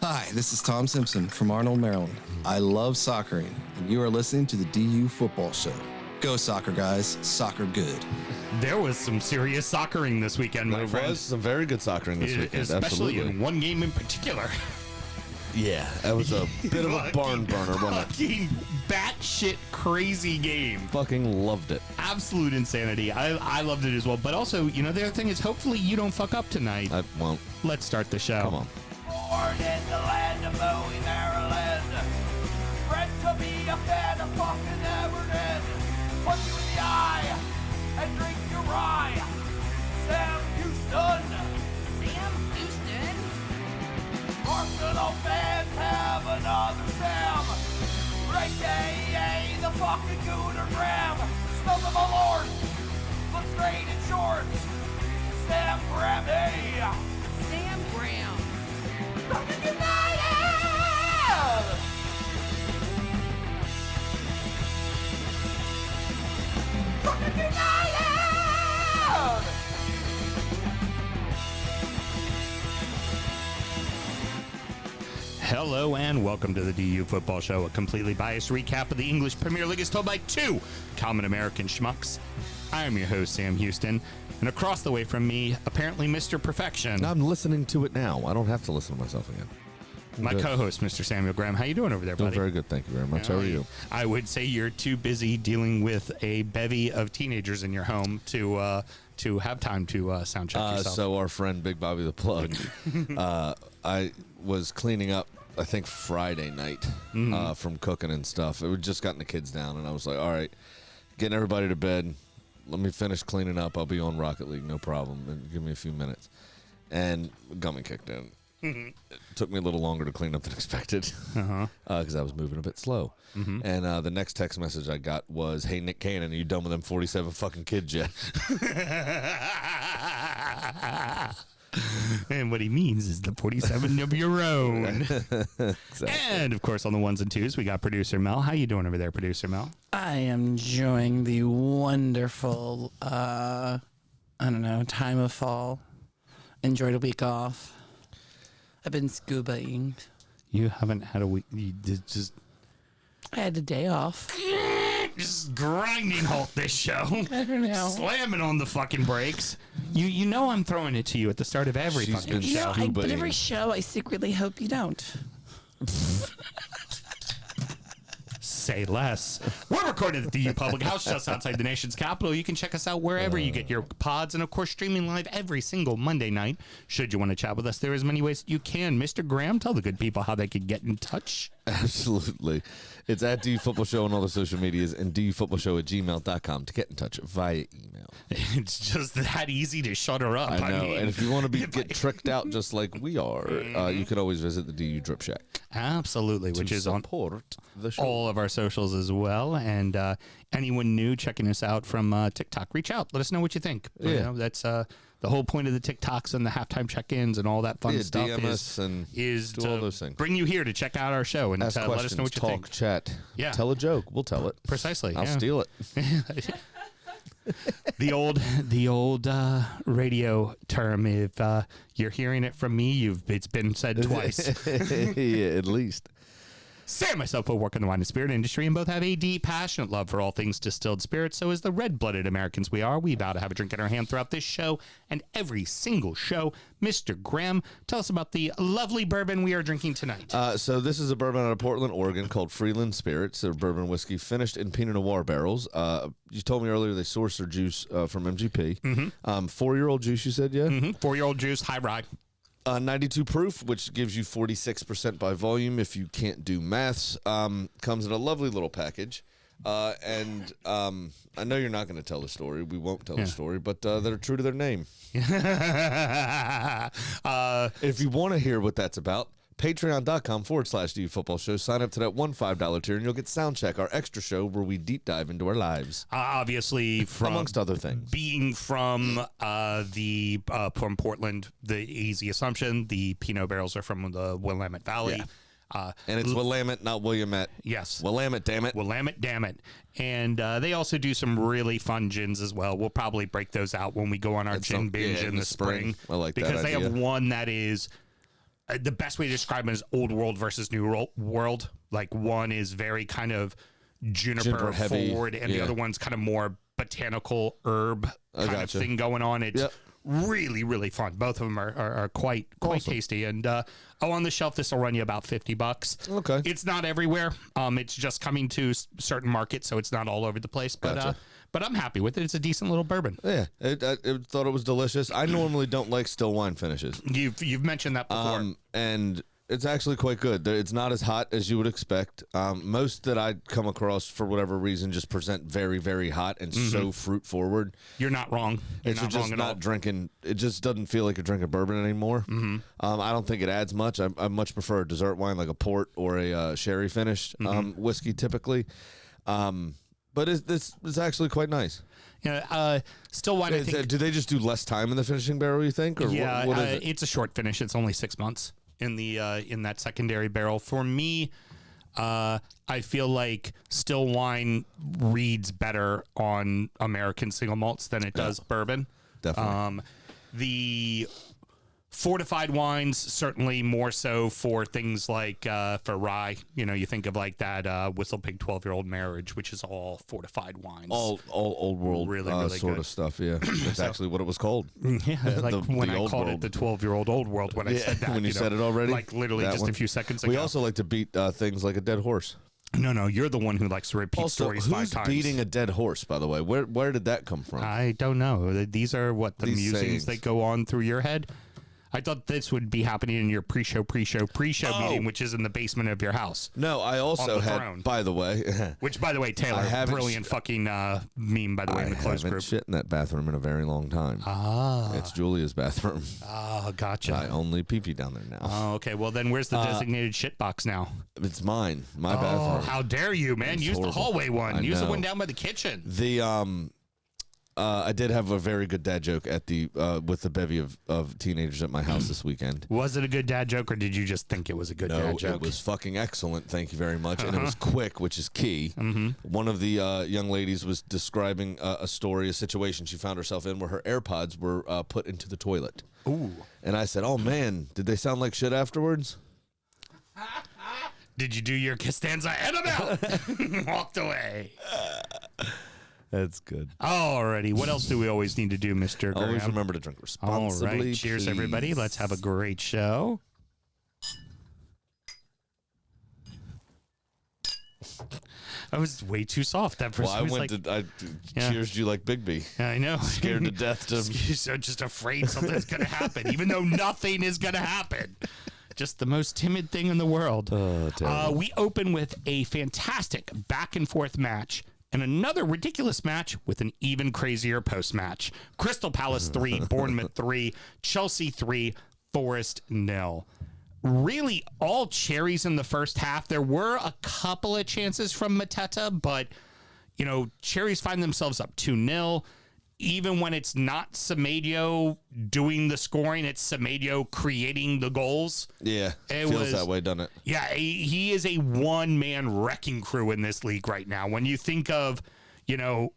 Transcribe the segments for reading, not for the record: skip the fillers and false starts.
Hi, this is Tom Simpson from Arnold, Maryland. I love soccering, and you are listening to the DU Football Show. Go soccer, guys. Soccer good. There was some serious soccering this weekend, my friend. There was some very good soccering this weekend, especially absolutely. in one game in particular. Yeah, that was a bit of a barn burner, wasn't it? Fucking batshit crazy game. Fucking loved it. Absolute insanity. I loved it as well. But also, the other thing is hopefully you don't fuck up tonight. I won't. Let's start the show. Come on. Born in the land of Bowie, Maryland. Bred to be a fan of fucking Everton. Punch you in the eye and drink your rye. Sam Houston. Sam Houston? Arsenal fans have another Sam. Right day, the fucking Gooner Graham. Stump of a lord. Look straight in shorts. Sam Graham, hey. Sam Graham. Fucking United! Fucking United! Hello and welcome to the DU Football Show, a completely biased recap of the English Premier League as told by two common American schmucks. I am your host, Sam Houston, and across the way from me, apparently Mr. Perfection. I'm listening to it now. I don't have to listen to myself again. My co-host, Mr. Samuel Graham. How you doing over there, buddy? Doing very good, thank you very much. How are you? I would say you're too busy dealing with a bevy of teenagers in your home to have time to sound check yourself. So our friend Big Bobby the Plug, I was cleaning up, I think Friday night from cooking and stuff. It had just gotten the kids down, and I was like, all right, getting everybody to bed. Let me finish cleaning up. I'll be on Rocket League, no problem. And give me a few minutes. And gummy kicked in. It took me a little longer to clean up than expected because I was moving a bit slow. And the next text message I got was, "Hey Nick Cannon, are you done with them 47 fucking kids yet?" And what he means is the 47 of your own. Exactly. And, of course, on the ones and twos, we got Producer Mel. How you doing over there, Producer Mel? I am enjoying the wonderful, time of fall. Enjoyed a week off. I've been scubaing. You haven't had a week. You just I had a day off. just grinding halt this show. I don't know. Slamming on the fucking brakes. You know I'm throwing it to you at the start of every She's fucking been show. But every show, I secretly hope you don't. Say less. We're recorded at the DU Public House just outside the nation's capital. You can check us out wherever you get your pods, and of course streaming live every single Monday night. Should you want to chat with us, there is many ways you can. Mr. Graham, tell the good people how they could get in touch. Absolutely. It's at DU Football Show on all the social medias and dufootballshow@gmail.com to get in touch via email. It's just that easy to shut her up. I know. mean, And if you want to get tricked out just like we are, you could always visit the DU Drip Shack. Absolutely, which is on support the show. all of our socials as well. And anyone new checking us out from TikTok, reach out. Let us know what you think. Yeah. You know, that's the whole point of the TikToks and the halftime check-ins and all that fun stuff DM us and is do to all those things. bring you here to check out our show and Ask let questions, us know what you talk, think. chat. Yeah. Tell a joke. We'll tell it. Precisely. I'll yeah. steal it. The old radio term. If you're hearing it from me, it's been said twice. Yeah, at least. Sam and myself will work in the wine and spirit industry and both have a deep, passionate love for all things distilled spirits. So as the red-blooded Americans we are, we vow to have a drink in our hand throughout this show and every single show. Mr. Graham, tell us about the lovely bourbon we are drinking tonight. So this is a bourbon out of Portland, Oregon called Freeland Spirits. A bourbon whiskey finished in Pinot Noir barrels. You told me earlier they source their juice from MGP. 4-year-old juice, you said, yeah? 4-year-old juice, high rye. 92 proof, which gives you 46% by volume if you can't do maths. Comes in a lovely little package. And I know you're not going to tell the story. We won't tell the story, but they're true to their name. If you want to hear what that's about, patreon.com/DU Football Show. Sign up to that $5 tier, and you'll get Soundcheck, our extra show where we deep dive into our lives. Obviously, from amongst other things. Being from from Portland, the easy assumption, the Pinot barrels are from the Willamette Valley. Yeah. And it's Willamette, not Williamette. Yes. Willamette, damn it. Willamette, damn it. And they also do some really fun gins as well. We'll probably break those out when we go on our gin binge in the spring. I like that because they idea. have one that is the best way to describe them is old world versus new world. Like one is very kind of juniper heavy, forward, and the other one's kind of more botanical herb kind of thing going on. It's really, really fun. Both of them are quite tasty. And on the shelf, this will run you about $50. Okay, it's not everywhere. It's just coming to certain markets, so it's not all over the place. But but I'm happy with it. It's a decent little bourbon. Yeah, I thought it was delicious. I normally don't like still wine finishes. You've mentioned that before, and it's actually quite good. It's not as hot as you would expect. Most that I come across, for whatever reason, just present very, very hot and so fruit forward. You're not wrong. You're It's not just wrong at not all. drinking. It just doesn't feel like you're drinking bourbon anymore. I don't think it adds much. I much prefer a dessert wine like a port or a sherry finished whiskey typically. But it's actually quite nice. Yeah, still wine. I think. Do they just do less time in the finishing barrel, you think? Or Yeah, what is it? it's a short finish. It's only 6 months in the in that secondary barrel. For me, I feel like still wine reads better on American single malts than it does bourbon. Definitely. The fortified wines, certainly more so for things like for rye. You know, you think of like that Whistle Pig 12-year-old marriage, which is all fortified wines. All old world Really, really sort good. of stuff. Yeah, that's actually what it was called. Yeah, like when the I old called world. it the 12-year-old old world when I said that. when you said it already, like literally that just one. a few seconds ago. We also like to beat things like a dead horse. No, you're the one who likes to repeat Also, stories who's 5 times. beating a dead horse? By the way, where did that come from? I don't know. These are what the These musings sayings. that go on through your head. I thought this would be happening in your pre-show meeting, which is in the basement of your house. No, I also On the had. throne. By the way, Which, by the way, Taylor, haven't brilliant fucking meme, by the way, in the closed haven't group. shit in that bathroom in a very long time. Ah. It's Julia's bathroom. Oh, gotcha. I only pee down there now. Oh, okay. Well, then where's the designated shit box now? It's mine. My Oh, bathroom. how dare you, man. It's Use horrible. the hallway one. I Use the know. one down by the kitchen. The I did have a very good dad joke at the with the bevy of teenagers at my house this weekend. Was it a good dad joke, or did you just think it was a good dad No, joke? it was fucking excellent. Thank you very much, and it was quick, which is key. One of the young ladies was describing a story, a situation she found herself in, where her AirPods were put into the toilet. Ooh. And I said, "Oh man, did they sound like shit afterwards?" Did you do your Costanza and I'm out? Walked away. That's good. Alrighty. What else do we always need to do, Mr. Graham? Always remember to drink All responsibly. right. Cheers, please. everybody. Let's have a great show. I was way too soft. That Well, person I was went like, to I Yeah. cheersed you like Bigby. I know. Scared to death to So just afraid something's going to happen, even though nothing is going to happen. Just the most timid thing in the world. Oh, terrible. We open with a fantastic back and forth match and another ridiculous match with an even crazier post match. Crystal Palace 3, Bournemouth 3, Chelsea 3, Forest 0. Really all cherries in the first half. There were a couple of chances from Mateta, but, you know, cherries find themselves up 2-0. Even when it's not Semedo doing the scoring, it's Semedo creating the goals. Yeah, It feels was- that way, doesn't it? Yeah, he is a one-man wrecking crew in this league right now. When you think of, you know,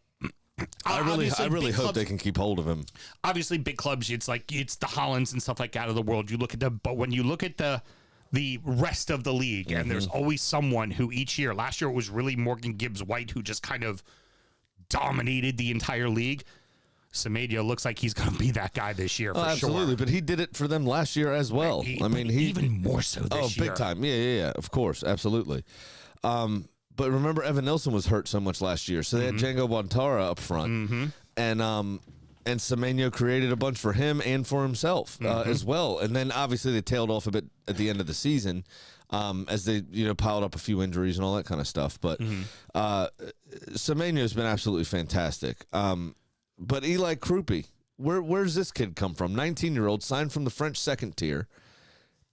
I really big hope clubs- they can keep hold of him. Obviously, big clubs, it's like it's the Hollands and stuff like that of the world. You look at them, but when you look at the rest of the league, and there's always someone who each year, last year it was really Morgan Gibbs White, who just kind of dominated the entire league. Semedo looks like he's going to be that guy this year for Absolutely, sure. but he did it for them last year as well. I mean, he even more so this year. big time. Yeah, of course, absolutely. But remember, Evan Nilsson was hurt so much last year, so they had Django Bontara up front, and Semenyo created a bunch for him and for himself as well. And then obviously they tailed off a bit at the end of the season as they piled up a few injuries and all that kind of stuff. But Semenyo's been absolutely fantastic. But Eli Krupe, where's this kid come from? 19-year-old, signed from the French second tier,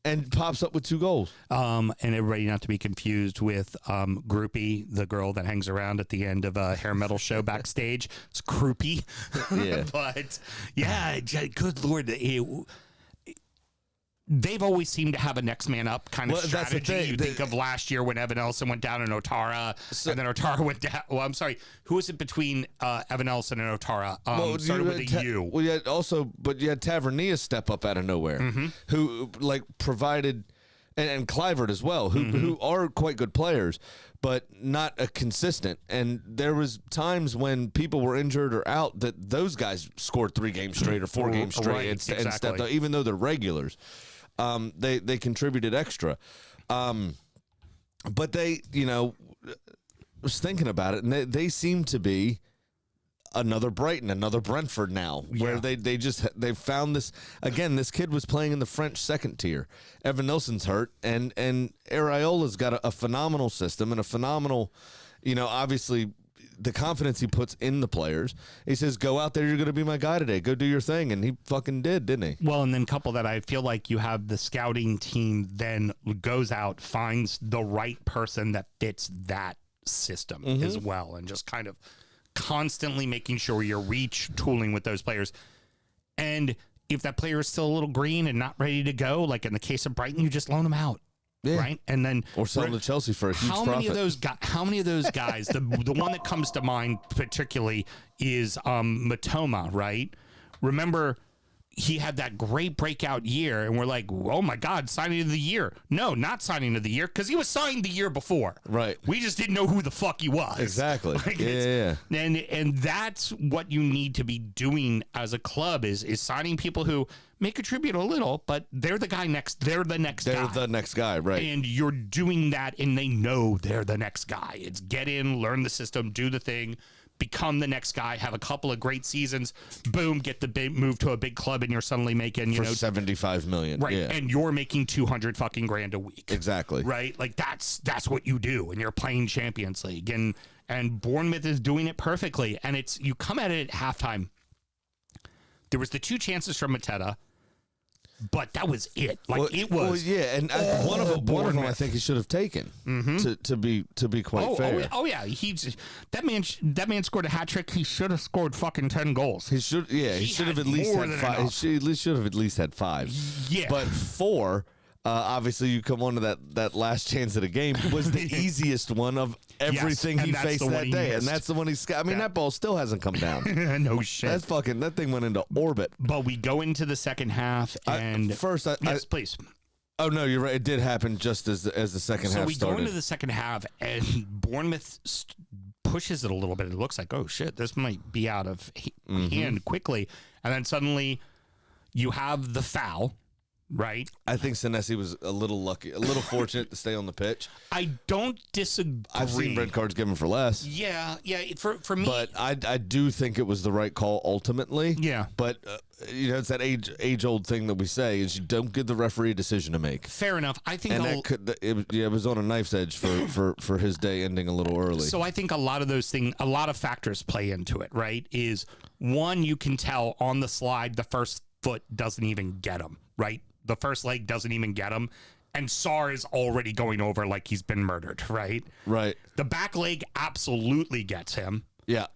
and pops up with 2 goals. And everybody not to be confused with Groupie, the girl that hangs around at the end of a hair metal show backstage. It's Groupie. Yeah. But, yeah, good Lord. they've always seemed to have a next man up kind of Well, that's the strategy. thing. You think of last year when Evan Ellison went down and Otara, and then Otara went down. Well, I'm sorry. Who was it between Evan Ellison and Otara? Started with a U. Well, you had Tavernier step up out of nowhere, who like provided, and Clivert as well, who are quite good players, but not a consistent. And there was times when people were injured or out that those guys scored 3 games straight or 4 games straight Right, and stepped exactly. up, even though they're regulars. They contributed extra. But they, was thinking about it, and they seem to be another Brighton, another Brentford now, where they found this again. This kid was playing in the French second tier. Evan Nilsson's hurt, and Araiola's got a phenomenal system and a phenomenal, obviously the confidence he puts in the players. He says, "Go out there, you're going to be my guy today. Go do your thing," and he fucking didn't he? Well, and then couple that, I feel like you have the scouting team then goes out, finds the right person that fits that system as well, and just kind of constantly making sure you're retooling with those players. And if that player is still a little green and not ready to go, like in the case of Brighton, you just loan them out. Yeah. Right. And then Or sell them to Chelsea for a huge how profit. many of those guys, the one that comes to mind particularly is Matoma, right? Remember, he had that great breakout year, and we're like, oh my God, signing of the year. No, not signing of the year, because he was signed the year before. Right. We just didn't know who the fuck he was. Exactly. Like, Yeah. And that's what you need to be doing as a club is signing people who may contribute a little, but they're the guy next. They're the next guy. They're the next guy, right? And you're doing that, and they know they're the next guy. It's get in, learn the system, do the thing, become the next guy, have a couple of great seasons, boom, get the big move to a big club, and you're suddenly making, for $75 million, right? Yeah. And you're making 200 fucking grand a week, Exactly. right? Like that's what you do, and you're playing Champions League, and Bournemouth is doing it perfectly. And it's you come at it at halftime. There was the 2 chances from Mateta. But that was it. Like it was. Well, yeah, and one of them I think he should have taken. To be quite fair. Oh yeah. That man scored a hat trick. He should have scored fucking 10 goals. He should. Yeah, he should have at least had 5. He should have at least had 5. Yeah, but 4. Obviously, you come on to that last chance of the game was the easiest one of everything he faced that day, and that's the one he's. I mean, that ball still hasn't come down. No shit. That thing went into orbit. But we go into the second half, and yes, please. Oh no, you're right. It did happen just as the second half started. So we go into the second half, and Bournemouth pushes it a little bit. It looks like, oh shit, this might be out of hand quickly, and then suddenly you have the foul. Right. I think Senesi was a little lucky, a little fortunate to stay on the pitch. I don't disagree. I've seen red cards given for less. Yeah. For me. But I do think it was the right call ultimately. Yeah. But, it's that age-old thing that we say is you don't give the referee a decision to make. Fair enough. I think it was on a knife's edge for his day ending a little early. So I think a lot of factors play into it, right? Is one, you can tell on the slide, the first foot doesn't even get him, right? The first leg doesn't even get him, and Sarr is already going over like he's been murdered, right? Right. The back leg absolutely gets him. Yeah.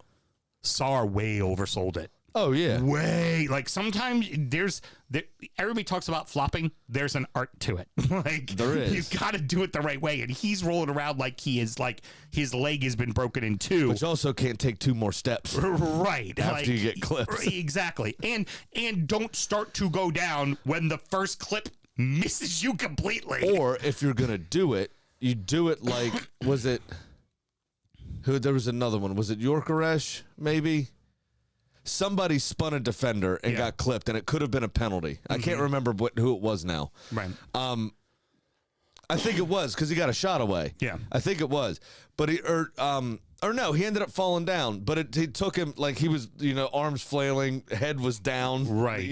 Sarr way oversold it. Oh, yeah. Way. Like, sometimes everybody talks about flopping. There's an art to it. Like, there is. You've got to do it the right way. And he's rolling around like he is, like, his leg has been broken in 2. Which also can't take 2 more steps. Right. After you get clipped. Exactly. And don't start to go down when the first clip misses you completely. Or if you're going to do it, you do it like, there was another one. Was it Yorkeresh, maybe? Somebody spun a defender and got clipped, and it could have been a penalty. I can't remember who it was now. Right. I think it was because he got a shot away. Yeah. I think it was. But he ended up falling down. But it took him, like he was, arms flailing, head was down. Right.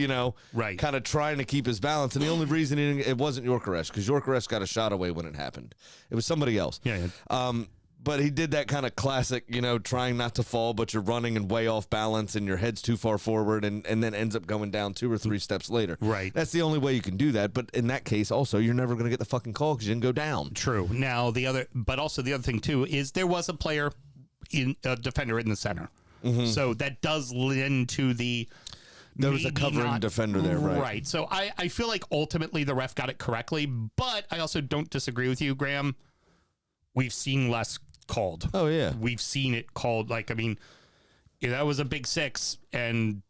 Right. Kind of trying to keep his balance. And the only reason it wasn't Yorkeresh, because Yorkeresh got a shot away when it happened. It was somebody else. Yeah. But he did that kind of classic, trying not to fall, but you're running and way off balance and your head's too far forward and then ends up going down 2 or 3 steps later. Right. That's the only way you can do that. But in that case, also, you're never going to get the fucking call because you didn't go down. True. Now, the other thing, too, is there was a defender in the center. Mm-hmm. So that does lend to the There was a maybe covering not- defender there, right? Right. So I feel like ultimately the ref got it correctly, but I also don't disagree with you, Graham. We've seen less called. Oh, yeah. We've seen it called. Like, I mean, yeah, that was a big 6, and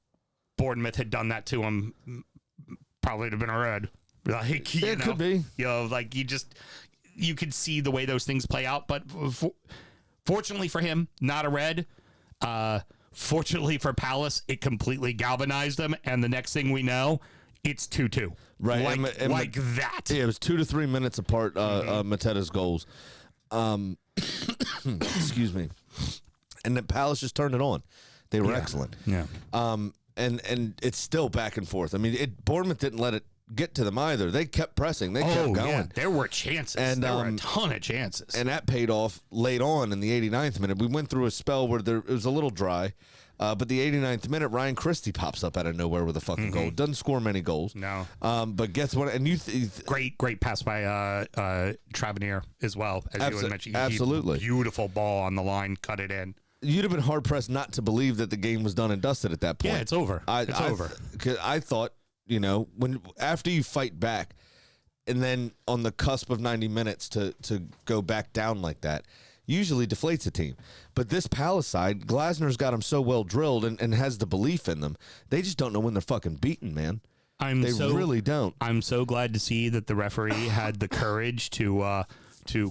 Bournemouth had done that to him. Probably would have been a red. Like, you It know, could be. You know, like you could see the way those things play out. But fortunately for him, not a red. Fortunately for Palace, it completely galvanized them. And the next thing we know, it's 2-2. Right. Like, like that. Yeah, it was 2 to 3 minutes apart, Mateta's goals. Excuse me. And then Palace just turned it on. They were excellent. Yeah. And it's still back and forth. I mean, Bournemouth didn't let it get to them either. They kept pressing. They kept going. Yeah. There were chances. And, there were a ton of chances. And that paid off late on in the 89th minute. We went through a spell where it was a little dry. But the 89th minute, Ryan Christie pops up out of nowhere with a fucking goal. Doesn't score many goals. No. But guess what? And Great pass by Travanier as well, as you had mentioned. Absolutely. Beautiful ball on the line, cut it in. You'd have been hard pressed not to believe that the game was done and dusted at that point. Yeah, it's over. It's over. 'Cause I thought, after you fight back, and then on the cusp of 90 minutes to go back down like that, usually deflates a team. But this Palace side, Glasner's got them so well drilled and has the belief in them. They just don't know when they're fucking beaten, man. They really don't. I'm so glad to see that the referee had the courage to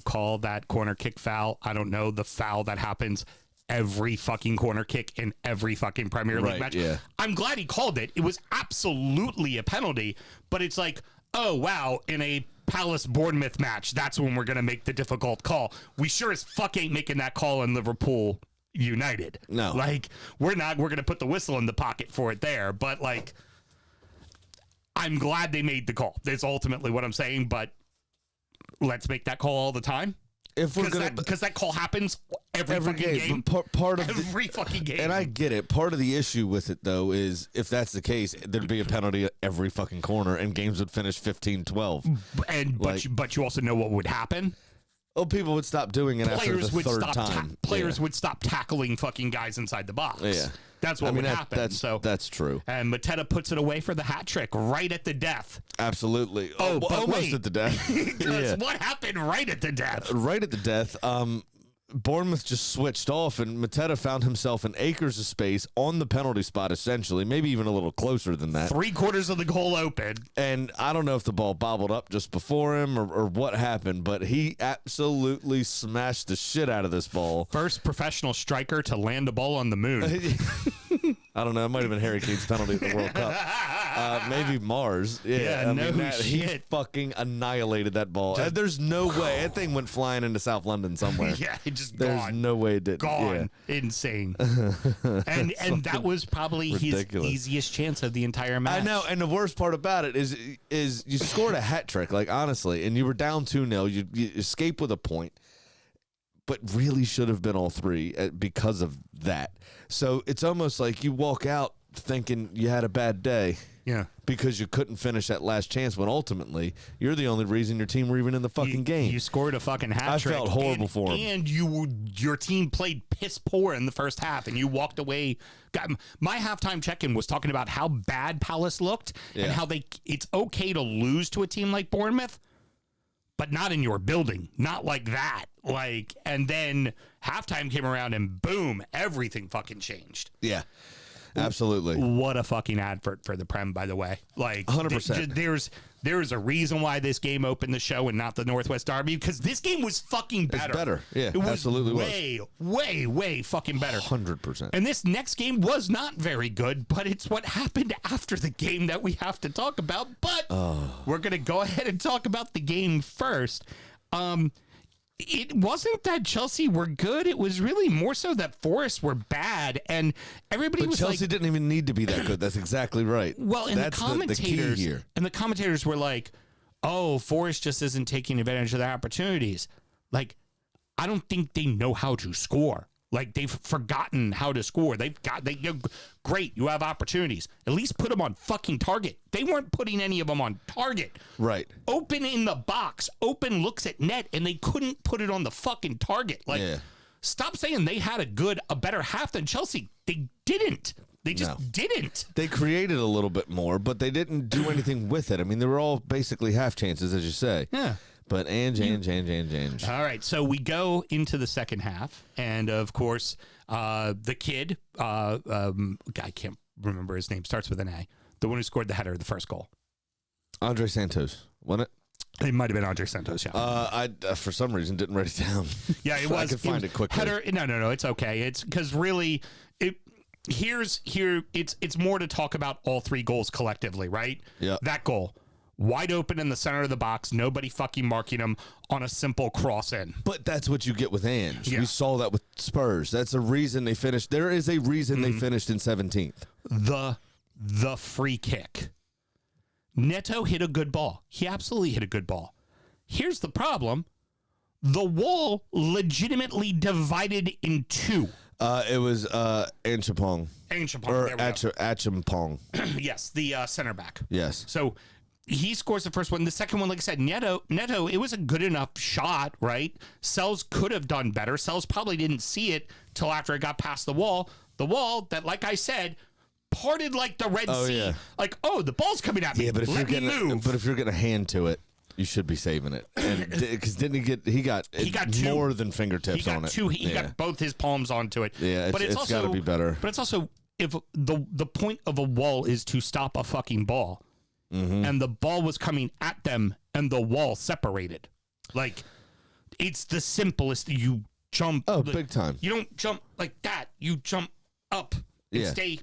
call that corner kick foul. I don't know, the foul that happens every fucking corner kick in every fucking Premier League match. Yeah. I'm glad he called it. It was absolutely a penalty, but it's like, oh, wow, in a Palace Bournemouth match, that's when we're going to make the difficult call. We sure as fuck ain't making that call in Liverpool United. No. Like, we're going to put the whistle in the pocket for it there, but like, I'm glad they made the call. That's ultimately what I'm saying, but let's make that call all the time. If we're gonna, because that call happens every fucking game. Part of every fucking game. And I get it. Part of the issue with it, though, is if that's the case, there'd be a penalty at every fucking corner, and games would finish 15-12. But you also know what would happen. Oh, people would stop doing it after the third time. Players would stop tackling fucking guys inside the box. Yeah. That's what would happen. That's true. And Mateta puts it away for the hat trick right at the death. Absolutely. But almost wait. at the death. Because what happened right at the death? Right at the death. Bournemouth just switched off, and Mateta found himself in acres of space on the penalty spot, essentially, maybe even a little closer than that. 3/4 of the goal open. And I don't know if the ball bobbled up just before him or what happened, but he absolutely smashed the shit out of this ball. First professional striker to land a ball on the moon. I don't know. It might have been Harry Kane's penalty at the World Cup. Maybe Mars. Yeah, he fucking annihilated that ball. There's no way. That thing went flying into South London somewhere. Yeah, it just There's gone. no way it did. Gone. Yeah. Insane. and that was probably ridiculous. His easiest chance of the entire match. I know, and the worst part about it is you scored a hat trick, like honestly, and you were down 2-0. You escape with a point, but really should have been all 3 because of that. So it's almost like you walk out thinking you had a bad day. Yeah. Because you couldn't finish that last chance when ultimately you're the only reason your team were even in the fucking game. You scored a fucking hat trick. I felt horrible for him. And your team played piss poor in the first half, and you walked away. My halftime check-in was talking about how bad Palace looked and how it's okay to lose to a team like Bournemouth, but not in your building. Not like that. And then halftime came around and boom, everything fucking changed. Yeah. Absolutely. What a fucking advert for the Prem, by the way. 100%. There's a reason why this game opened the show and not the Northwest Derby, because this game was fucking better. It's better. Yeah, it was absolutely way fucking better. 100%. And this next game was not very good, but it's what happened after the game that we have to talk about. But we're going to go ahead and talk about the game first. It wasn't that Chelsea were good. It was really more so that Forest were bad, and everybody was Chelsea like, didn't even need to be that good. That's exactly right. Well, and that's the commentators key here. And the commentators were like, "Oh, Forest just isn't taking advantage of their opportunities." Like, I don't think they know how to score. Like, they've forgotten how to score. Great, you have opportunities. At least put them on fucking target. They weren't putting any of them on target. Right. Open in the box. Open looks at net, and they couldn't put it on the fucking target. Stop saying they had a better half than Chelsea. They didn't. They just didn't. They created a little bit more, but they didn't do anything with it. I mean, they were all basically half chances, as you say. Yeah. But Ange. All right, so we go into the second half, and of course, the kid, I can't remember his name, starts with an A, the one who scored the header, the first goal. Andre Santos, wasn't it? It might have been Andre Santos, yeah. I for some reason didn't write it down. Yeah, it was. I could find it quickly. Header, no, it's okay. It's because really, it's more to talk about all three goals collectively, right? Yeah. That goal, wide open in the center of the box, nobody fucking marking him on a simple cross in. But that's what you get with Ange. Yeah. We saw that with Spurs. That's a reason they finished. There is a reason they finished in 17th. The free kick. Neto hit a good ball. He absolutely hit a good ball. Here's the problem. The wall legitimately divided in two. It was Anchapong. Or Achampong. Yes, the center back. Yes. So he scores the first one. The second one, like I said, Neto, it was a good enough shot, right? Sells could have done better. Sells probably didn't see it till after it got past the wall. The wall that, like I said, parted like the Red Sea. Yeah. Like, the ball's coming at me. Yeah, but if Let me move. But if you're getting a hand to it, you should be saving it. Because didn't he got more than fingertips on it. He got both his palms onto it. Yeah, but it's got to be better. But it's also, if the point of a wall is to stop a fucking ball, and the ball was coming at them, and the wall separated. Like, it's the simplest. You jump. Oh, big time. You don't jump like that. You jump up and stay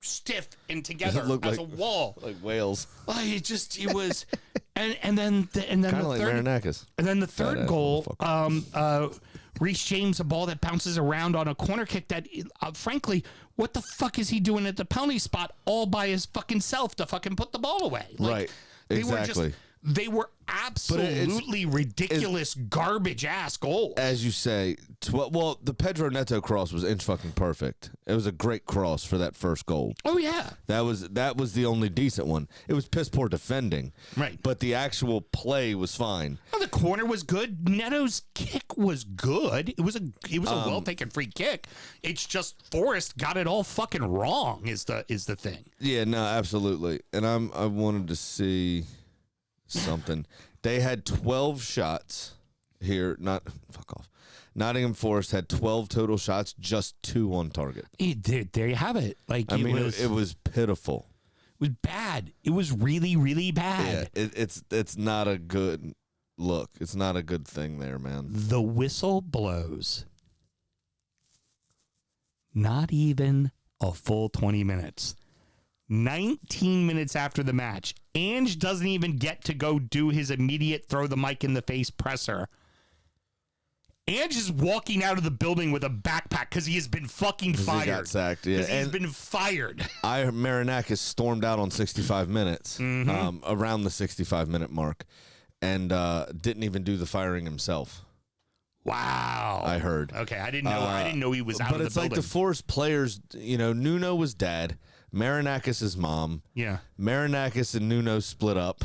stiff and together as a wall, like whales. It was, and then kind of the like third, Marinakis. and then the third goal, Reece James, a ball that bounces around on a corner kick that, frankly, what the fuck is he doing at the penalty spot all by his fucking self to fucking put the ball away? Like, right, exactly. They were absolutely ridiculous, garbage-ass goals. As you say, the Pedro Neto cross was inch fucking perfect. It was a great cross for that first goal. Oh, yeah. That was the only decent one. It was piss poor defending. Right. But the actual play was fine. Oh, the corner was good. Neto's kick was good. It was a well-taken free kick. It's just Forrest got it all fucking wrong is the thing. Yeah, no, absolutely. And I wanted to see something. They had 12 shots here. Fuck off. Nottingham Forest had 12 total shots, just 2 on target. There you have it. Like, it was pitiful. It was bad. It was really, really bad. Yeah, it's not a good look. It's not a good thing there, man. The whistle blows. Not even a full 20 minutes. 19 minutes after the match, Ange doesn't even get to go do his immediate throw the mic in the face presser. Ange is walking out of the building with a backpack because he has been fucking fired. He got sacked, yeah. He's been fired. Marinakis stormed out on 65 minutes, around the 65-minute mark, and didn't even do the firing himself. Wow. I heard. Okay, I didn't know. I didn't know he was out of the building. But it's like the Forest players, Nuno was dad. Marinakis' mom. Yeah. Marinakis and Nuno split up.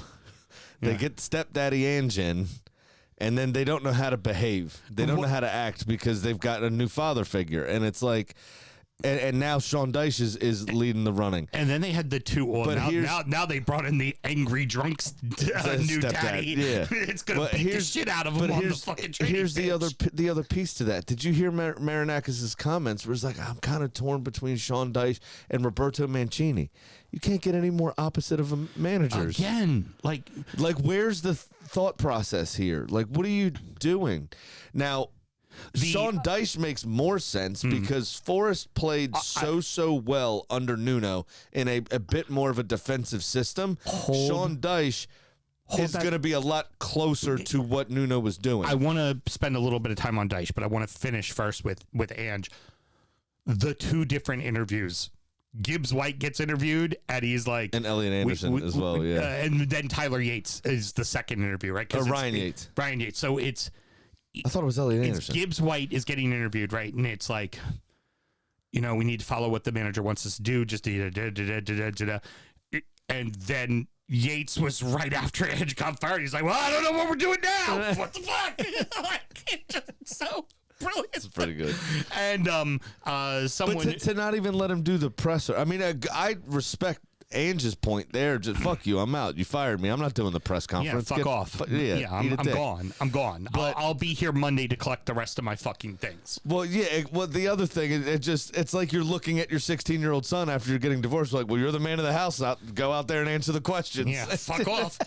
They get stepdaddy Ange in, and then they don't know how to behave. They don't know how to act because they've got a new father figure. And it's like, and now Sean Dyche is leading the running. And then they had the two. Well, now they brought in the angry drunks new daddy. Yeah. It's gonna beat the shit out of him on the fucking training Here's pitch. the other piece to that. Did you hear Marinakis' comments where it's like, I'm kind of torn between Sean Dyche and Roberto Mancini. You can't get any more opposite of managers. Again, like where's the thought process here? Like, what are you doing? Now, Sean Dyche makes more sense because Forrest played so well under Nuno in a bit more of a defensive system. Sean Dyche is going to be a lot closer to what Nuno was doing. I want to spend a little bit of time on Dyche, but I want to finish first with Ange. The two different interviews. Gibbs White gets interviewed, and he's like... And Elliot Anderson as well, yeah. And then Tyler Yates is the second interview, right? Ryan Yates. Ryan Yates. So it's... I thought it was Elliot Anderson. Gibbs White is getting interviewed, right? And it's like, we need to follow what the manager wants us to do. Just and then Yates was right after Ange got fired. He's like, well, I don't know what we're doing now. What the fuck? Brilliant. It's pretty good. And someone But to not even let him do the presser. I mean, I respect Ange's point there. Just fuck you. I'm out. You fired me. I'm not doing the press conference. fuck off. I'm gone. I'm gone. But I'll be here Monday to collect the rest of my fucking things. Well, yeah. Well, the other thing, it's like you're looking at your 16-year-old son after you're getting divorced. Like, well, you're the man of the house. Go out there and answer the questions. Yeah, fuck off.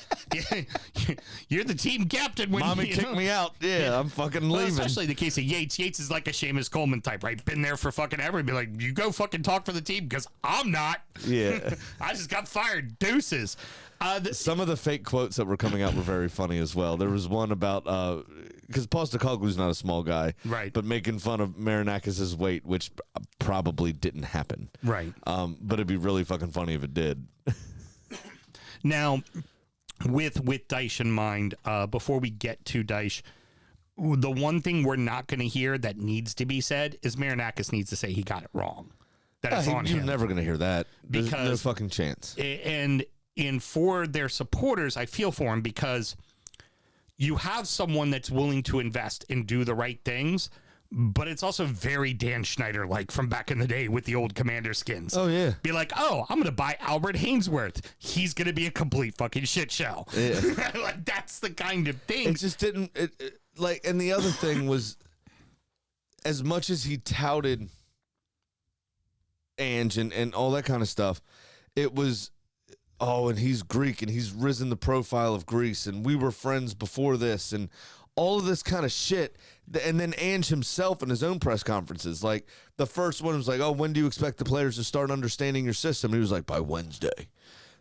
You're the team captain. When Mommy kicked me out. Yeah, I'm fucking leaving. Especially in the case of Yates. Yates is like a Seamus Coleman type, right? Been there for fucking ever. Be like, you go fucking talk for the team because I'm not. Yeah. I just got fired. Deuces. Some of the fake quotes that were coming out were very funny as well. There was one about because Postecoglou's not a small guy, right? But making fun of Marinakis' weight, which probably didn't happen, right? But it'd be really fucking funny if it did. Now, with Dyche in mind, before we get to Dyche, the one thing we're not going to hear that needs to be said is Marinakis needs to say he got it wrong. That it's on him. You're never going to hear that. There's no Because- fucking chance. And for their supporters, I feel for him because you have someone that's willing to invest and do the right things, but it's also very Dan Schneider like from back in the day with the old Commander skins. Oh, yeah. Be like, oh, I'm going to buy Albert Hainsworth. He's going to be a complete fucking shit show. Yeah. Like, that's the kind of thing. It just didn't. And the other thing was, as much as he touted Ange and all that kind of stuff, it was, and he's Greek and he's risen the profile of Greece and we were friends before this and all of this kind of shit. And then Ange himself in his own press conferences, like the first one was like, oh, when do you expect the players to start understanding your system? And he was like, by Wednesday.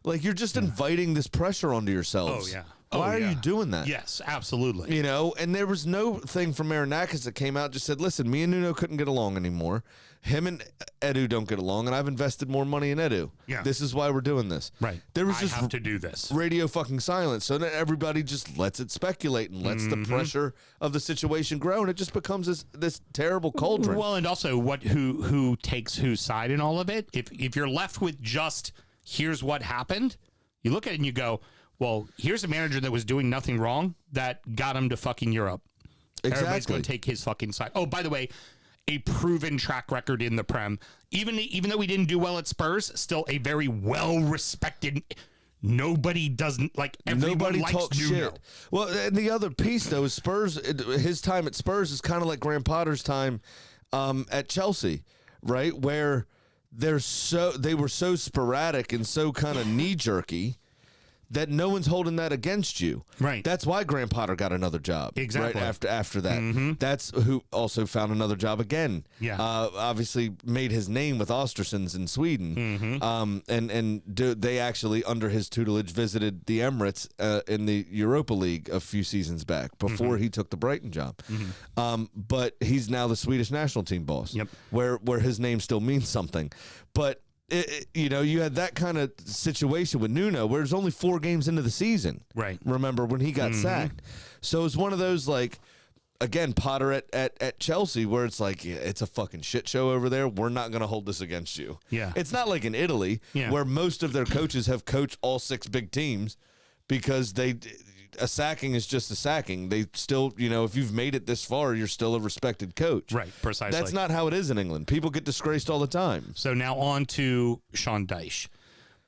Like, you're just inviting this pressure onto yourselves. Oh, yeah. Why are you doing that? Yes, absolutely. You know, and there was no thing from Marinakis that came out just said, listen, me and Nuno couldn't get along anymore. Him and Edu don't get along, and I've invested more money in Edu. Yeah. This is why we're doing this. Right. There was I just have to do this. radio fucking silence. So then everybody just lets it speculate and lets the pressure of the situation grow, and it just becomes this terrible cauldron. Well, and also who takes whose side in all of it. If you're left with just here's what happened, you look at it and you go, well, here's a manager that was doing nothing wrong that got him to fucking Europe. Exactly. Everybody's going to take his fucking side. Oh, by the way, a proven track record in the Prem. Even though we didn't do well at Spurs, still a very well-respected. Nobody doesn't like. Everyone Nobody likes talks Nuno. shit. Well, and the other piece though is Spurs. His time at Spurs is kind of like Graham Potter's time at Chelsea, right? Where they were so sporadic and so kind of knee jerky that no one's holding that against you. Right. That's why Graham Potter got another job. Exactly. Right after that. That's who also found another job again. Yeah. Obviously made his name with Östersunds in Sweden. They actually, under his tutelage, visited the Emirates in the Europa League a few seasons back before he took the Brighton job. But he's now the Swedish national team boss. Yep. Where his name still means something. But you had that kind of situation with Nuno where there's only 4 games into the season. Right. Remember when he got sacked? So it's one of those, like, again, Potter at Chelsea where it's like, yeah, it's a fucking shit show over there. We're not going to hold this against you. Yeah. It's not like in Italy where most of their coaches have coached all 6 big teams because a sacking is just a sacking. They still, if you've made it this far, you're still a respected coach. Right, precisely. That's not how it is in England. People get disgraced all the time. So now on to Sean Dyche.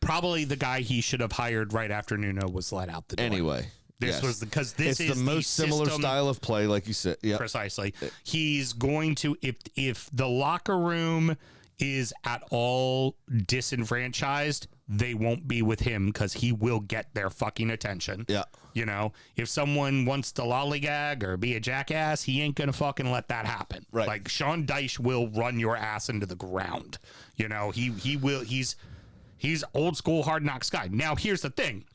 Probably the guy he should have hired right after Nuno was let out the door. Anyway. This was because this it's is the most similar system, style of play, like you said. Yeah, precisely. He's going to if the locker room is at all disenfranchised, they won't be with him because he will get their fucking attention. Yeah. If someone wants to lollygag or be a jackass, he ain't gonna fucking let that happen. Right. Like Sean Dyche will run your ass into the ground. He will. He's old school hard knocks guy. Now here's the thing.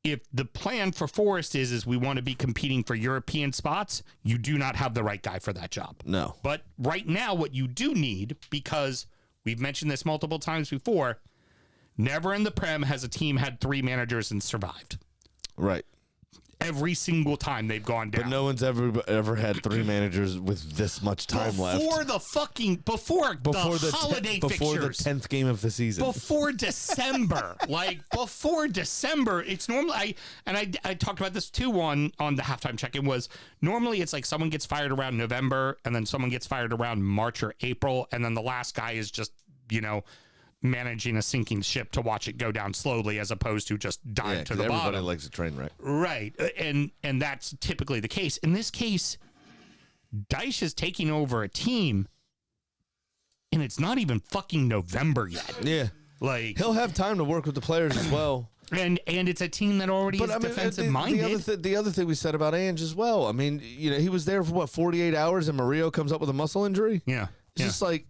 If the plan for Forest is we want to be competing for European spots, you do not have the right guy for that job. No. But right now, what you do need, because we've mentioned this multiple times before, never in the Prem has a team had 3 managers and survived. Right. every single time they've gone down. But no one's ever had 3 managers with this much time left. Before the holiday fixtures. Before the 10th game of the season. Before December. Before December, it's normally, I talked about this too on the halftime check-in, was normally it's like someone gets fired around November and then someone gets fired around March or April, and then the last guy is just, managing a sinking ship to watch it go down slowly as opposed to just dive to the bottom. Everybody likes a train wreck. Right. And that's typically the case. In this case, Dyche is taking over a team and it's not even fucking November yet. Yeah. He'll have time to work with the players as well. And it's a team that already is defensive minded. The other thing we said about Ange as well. I mean, he was there for 48 hours and Murillo comes up with a muscle injury. Yeah. It's just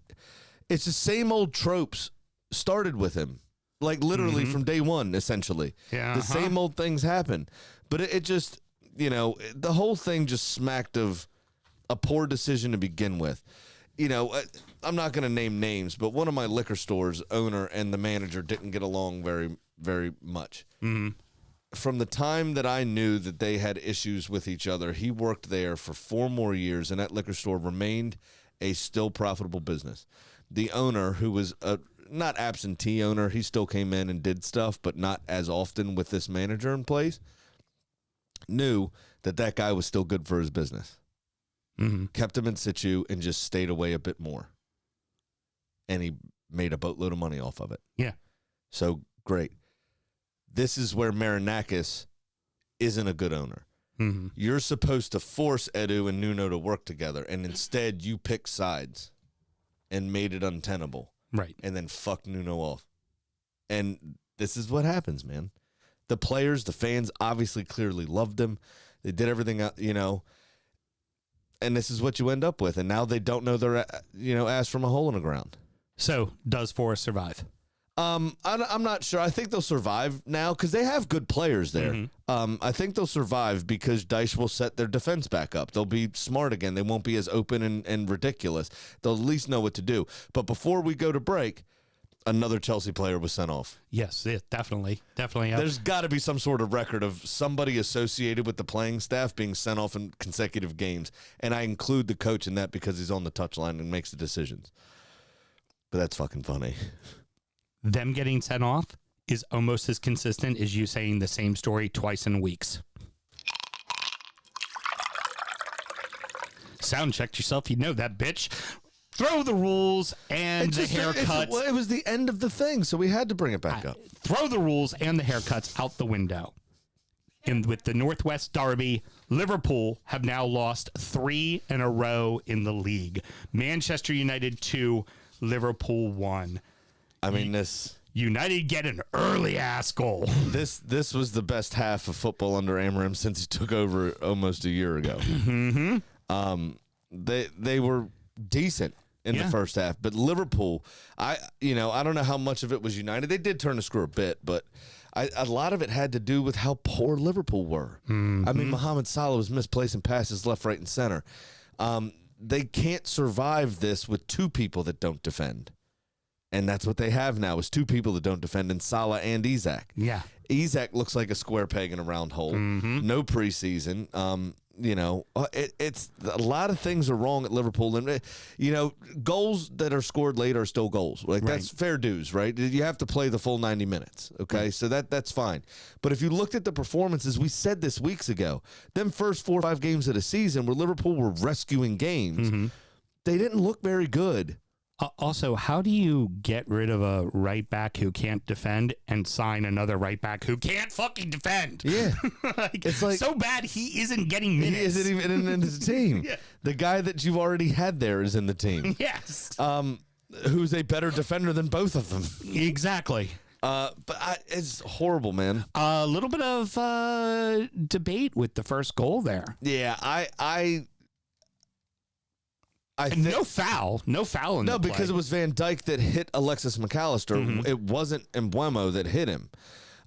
it's the same old tropes started with him. Literally from day one, essentially. Yeah. The same old things happen. But it just, the whole thing just smacked of a poor decision to begin with. I'm not going to name names, but one of my liquor stores owner and the manager didn't get along very, very much. Mm-hmm. From the time that I knew that they had issues with each other, he worked there for 4 more years, and that liquor store remained a still profitable business. The owner, who was a not absentee owner, he still came in and did stuff, but not as often with this manager in place, knew that guy was still good for his business. Mm-hmm. Kept him in situ and just stayed away a bit more. And he made a boatload of money off of it. Yeah. So, great. This is where Marinakis isn't a good owner. Mm-hmm. You're supposed to force Edu and Nuno to work together, and instead you pick sides and made it untenable. Right. And then fuck Nuno off. And this is what happens, man. The players, the fans obviously clearly loved him. They did everything, and this is what you end up with. And now they don't know their, ass from a hole in the ground. So, does Forrest survive? I'm not sure. I think they'll survive now because they have good players there. Mm-hmm. I think they'll survive because Dyche will set their defense back up. They'll be smart again. They won't be as open and ridiculous. They'll at least know what to do. But before we go to break, another Chelsea player was sent off. Yes, definitely. There's got to be some sort of record of somebody associated with the playing staff being sent off in consecutive games. And I include the coach in that because he's on the touchline and makes the decisions. But that's fucking funny. Them getting sent off is almost as consistent as you saying the same story twice in weeks. Sound checked yourself, you know that, bitch. Throw the rules and the haircuts. It was the end of the thing, so we had to bring it back up. Throw the rules and the haircuts out the window. And with the Northwest Derby, Liverpool have now lost 3 in a row in the league. Manchester United 2, Liverpool 1. I mean, this United get an early ass goal. This was the best half of football under Amorim since he took over almost a year ago. Mm-hmm. They were decent in the first half, but Liverpool, I don't know how much of it was United. They did turn the screw a bit, but a lot of it had to do with how poor Liverpool were. Mm-hmm. I mean, Mohamed Salah was misplacing passes left, right, and center. They can't survive this with 2 people that don't defend. And that's what they have now is 2 people that don't defend, in Salah and Isak. Yeah. Isak looks like a square peg in a round hole. Mm-hmm. No preseason. It's a lot of things are wrong at Liverpool. And, goals that are scored late are still goals. That's fair dues, right? You have to play the full 90 minutes, okay? Right. So that's fine. But if you looked at the performances, we said this weeks ago, them first 4 or 5 games of the season where Liverpool were rescuing games, they didn't look very good. Also, how do you get rid of a right back who can't defend and sign another right back who can't fucking defend? Yeah. It's like so bad he isn't getting minutes. He isn't even in the team. Yeah. The guy that you've already had there is in the team. Yes. Who's a better defender than both of them. Exactly. But it's horrible, man. A little bit of debate with the first goal there. Yeah, no foul in the play. Because it was Van Dijk that hit Alexis McAllister. Mm-hmm. It wasn't Mbeumo that hit him.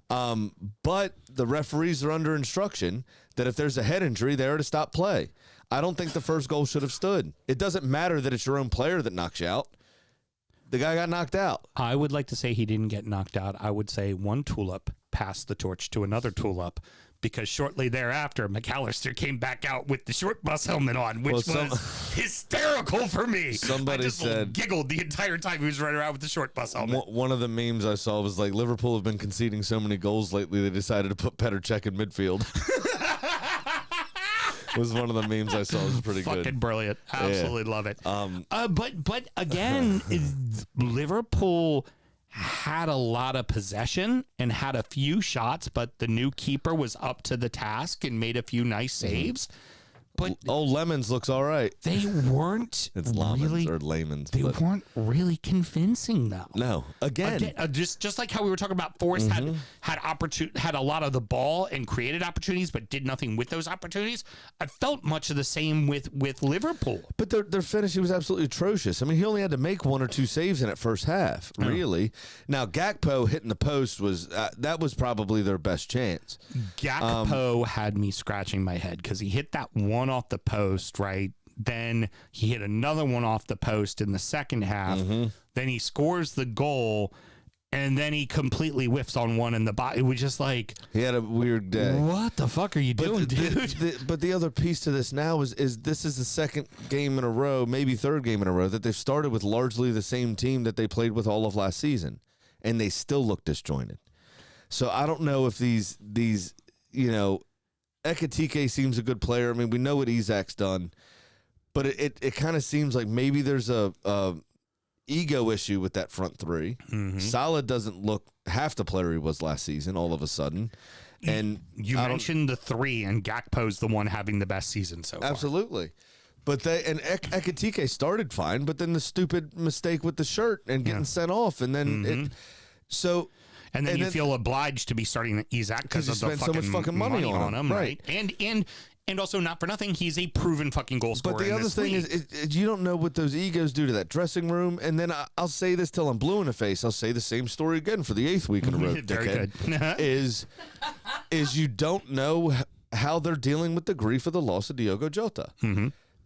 But the referees are under instruction that if there's a head injury, they are to stop play. I don't think the first goal should have stood. It doesn't matter that it's your own player that knocks you out. The guy got knocked out. I would like to say he didn't get knocked out. I would say one tulip passed the torch to another tulip because shortly thereafter, McAllister came back out with the short bus helmet on, which was hysterical for me. Somebody I just said, giggled the entire time he was running around with the short bus helmet. One of the memes I saw was like, Liverpool have been conceding so many goals lately, they decided to put Petr Cech in midfield. Was one of the memes I saw. It was pretty Fucking good. Brilliant. Absolutely love it. But again, Liverpool had a lot of possession and had a few shots, but the new keeper was up to the task and made a few nice saves. But Lemons looks all right. they weren't It's Lemons really, or Layman's. they but weren't really convincing though. no, again, Just like how we were talking about, Forrest had a lot of the ball and created opportunities, but did nothing with those opportunities. I felt much of the same with Liverpool. but their finishing was absolutely atrocious. I mean, he only had to make 1 or 2 saves in that first half, really. Now, Gakpo hitting the post was that was probably their best chance. Gakpo had me scratching my head because he hit that one off the post, right? Then he hit another one off the post in the second half. Then he scores the goal, and then he completely whiffs on one in the body. It was just like, He had a weird day. what the fuck are you doing, dude? But the other piece to this now is this is the second game in a row, maybe third game in a row, that they've started with largely the same team that they played with all of last season, and they still look disjointed. So I don't know if these Ekitike seems a good player. I mean, we know what Isak's done, but it kind of seems like maybe there's a ego issue with that front three. Salah doesn't look half the player he was last season all of a sudden. And You mentioned the three, and Gakpo's the one having the best season so far. absolutely. But Ekitike started fine, but then the stupid mistake with the shirt and getting sent off, and then And then you feel obliged to be starting Isak because you of the spent so much fucking money on him, right? And also, not for nothing, he's a proven fucking goal scorer. But the other thing is, you don't know what those egos do to that dressing room. And then I'll say this till I'm blue in the face. I'll say the same story again for the 8th week in a row. Very good. is you don't know how they're dealing with the grief of the loss of Diogo Jota.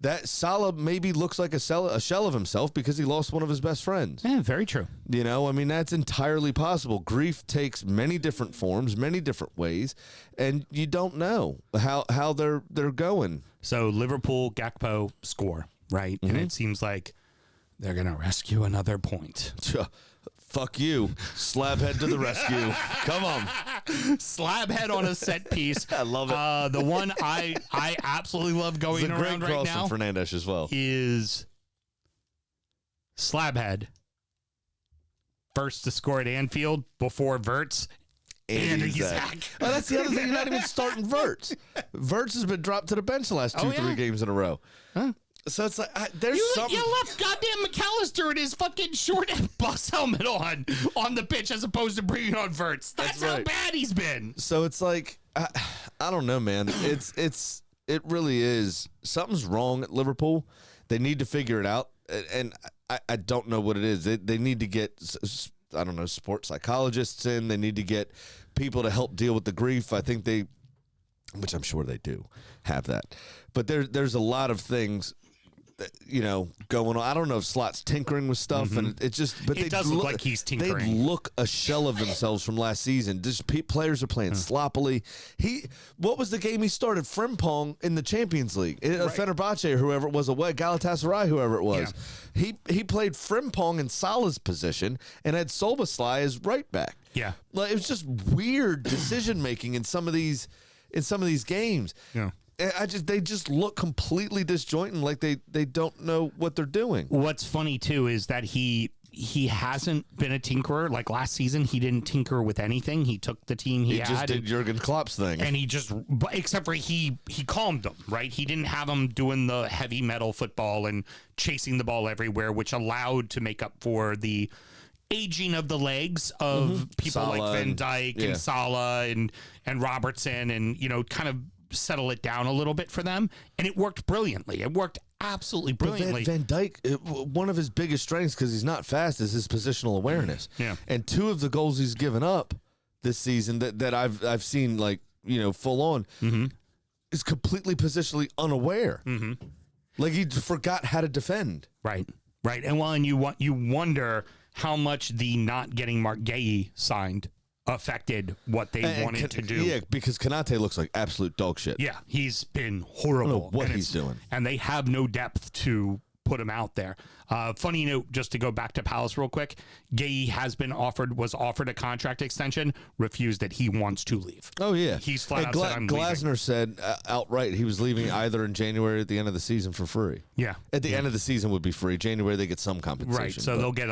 That Salah maybe looks like a shell of himself because he lost one of his best friends. Yeah, very true. You know, I mean, that's entirely possible. Grief takes many different forms, many different ways, and you don't know how they're going. So Liverpool, Gakpo score, right? And it seems like they're going to rescue another point. Fuck you. Slabhead to the rescue. Come on. Slabhead on a set piece. I love it. The one I absolutely love going It's a great around right cross now from Fernandes as well. is Slabhead first to score at Anfield before Verts and Isak. Oh, that's the other thing. You're not even starting Verts. Verts has been dropped to the bench the last 3 games in a row. Huh? So it's like there's something. You left goddamn McAllister and his fucking short bus helmet on the pitch as opposed to bringing on Verts. That's how right. bad he's been. So it's like I don't know, man. It really is. Something's wrong at Liverpool. They need to figure it out, and I don't know what it is. They need to get I don't know, sports psychologists in. They need to get people to help deal with the grief. I think which I'm sure they do have that, but there's a lot of things that, going on. I don't know if Slot's tinkering with stuff, and it's just. But it does look like he's tinkering. They look a shell of themselves from last season. Just players are playing sloppily. What was the game he started? Frimpong in the Champions League. Fenerbahce or whoever it was, Galatasaray, whoever it was. Yeah. He played Frimpong in Salah's position and had Szoboszlai as right back. Yeah, like, it was just weird decision making in some of these games. Yeah. They just look completely disjointed, like they don't know what they're doing. What's funny too is that he hasn't been a tinkerer. Like last season, he didn't tinker with anything. He took the team he had. He just did Jurgen Klopp's thing, and except for he calmed them, right? He didn't have them doing the heavy metal football and chasing the ball everywhere, which allowed to make up for the aging of the legs of people Salah like Van Dijk and Salah and Robertson, and kind of settle it down a little bit for them, and it worked brilliantly. It worked absolutely brilliantly. Van Dijk, one of his biggest strengths, because he's not fast, is his positional awareness. Yeah. And 2 of the goals he's given up this season that I've seen, like, full on, is completely positionally unaware. Like he forgot how to defend. Right. And you wonder how much the not getting Mark Guehi signed affected what they wanted to do. Yeah, because Konate looks like absolute dog shit. Yeah, he's been horrible. I don't know what he's doing. And they have no depth to put him out there. Funny note, just to go back to Palace real quick, Gay was offered a contract extension, refused it. He wants to leave. Oh, yeah. He's flat out said, I'm Glasner leaving. said outright he was leaving either in January or at the end of the season for free. Yeah. At the end of the season would be free. January they get some compensation. Right, so they'll get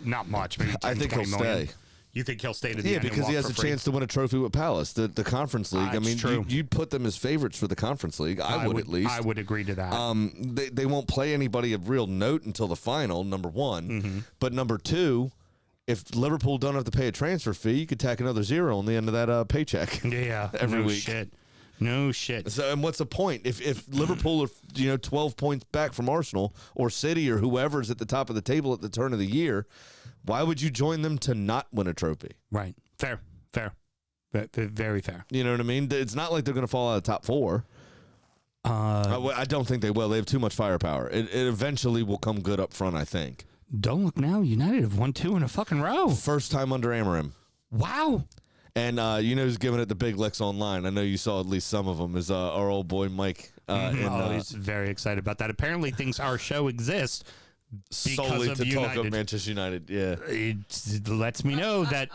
not much, maybe 10, I think 20 he'll million. stay. You think he'll stay to the Yeah, end and because he walk has a for free? chance to win a trophy with Palace, the Conference League. I It's mean, true. you'd put them as favorites for the Conference League. I would at least. I would agree to that. They won't play anybody of real note until the final, number one. Mm-hmm. But number two, if Liverpool don't have to pay a transfer fee, you could tack another zero on the end of that paycheck. Yeah, every no week. shit. No shit. So, and what's the point? If Liverpool are 12 points back from Arsenal or City or whoever's at the top of the table at the turn of the year, why would you join them to not win a trophy? Right. Fair. Very fair. You know what I mean? It's not like they're going to fall out of the top four. I don't think they will. They have too much firepower. It eventually will come good up front, I think. Don't look now. United have won 2 in a fucking row. First time under Amorim. Wow. And who's giving it the big licks online? I know you saw at least some of them. Is our old boy Mike. He's very excited about that. Apparently thinks our show exists solely of to United. talk of Manchester United. Yeah. It lets me know that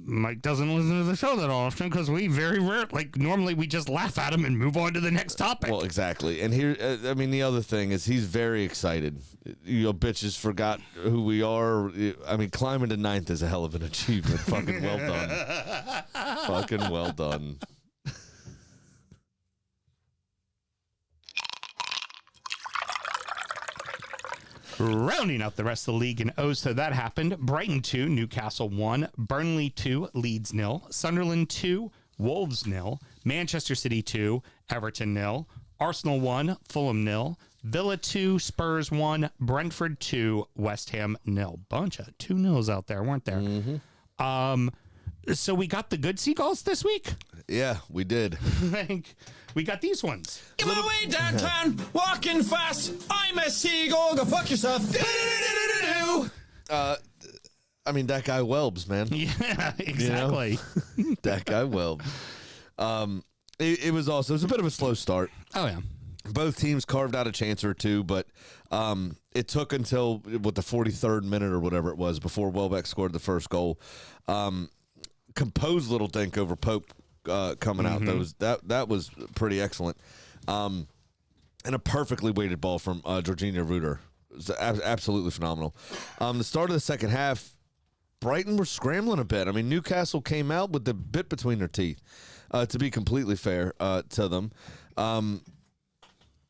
Mike doesn't listen to the show that often because we very rare, normally we just laugh at him and move on to the next topic. Well, exactly. And here, the other thing is he's very excited. Bitches forgot who we are. I mean, climbing to 9th is a hell of an achievement. Fucking well done. Fucking well done. Rounding out the rest of the league in O's, so that happened. Brighton 2, Newcastle 1, Burnley 2, Leeds 0, Sunderland 2, Wolves 0, Manchester City 2, Everton 0, Arsenal 1, Fulham 0, Villa 2, Spurs 1, Brentford 2, West Ham 0. Bunch of 2-0s out there, weren't there? Mm-hmm. So we got the good Seagulls this week? Yeah, we did. We got these ones. In my way downtown, walking fast. I'm a seagull. Go fuck yourself. That guy Welbs, man. Yeah, exactly. That guy Welbs. It was a bit of a slow start. Oh, yeah. Both teams carved out a chance or two, but it took until the 43rd minute or whatever it was before Welbeck scored the first goal. Composed little dink over Pope coming out. That was pretty excellent. And a perfectly weighted ball from Jorginho Ruder. It was absolutely phenomenal. The start of the second half, Brighton were scrambling a bit. I mean, Newcastle came out with the bit between their teeth, to be completely fair to them.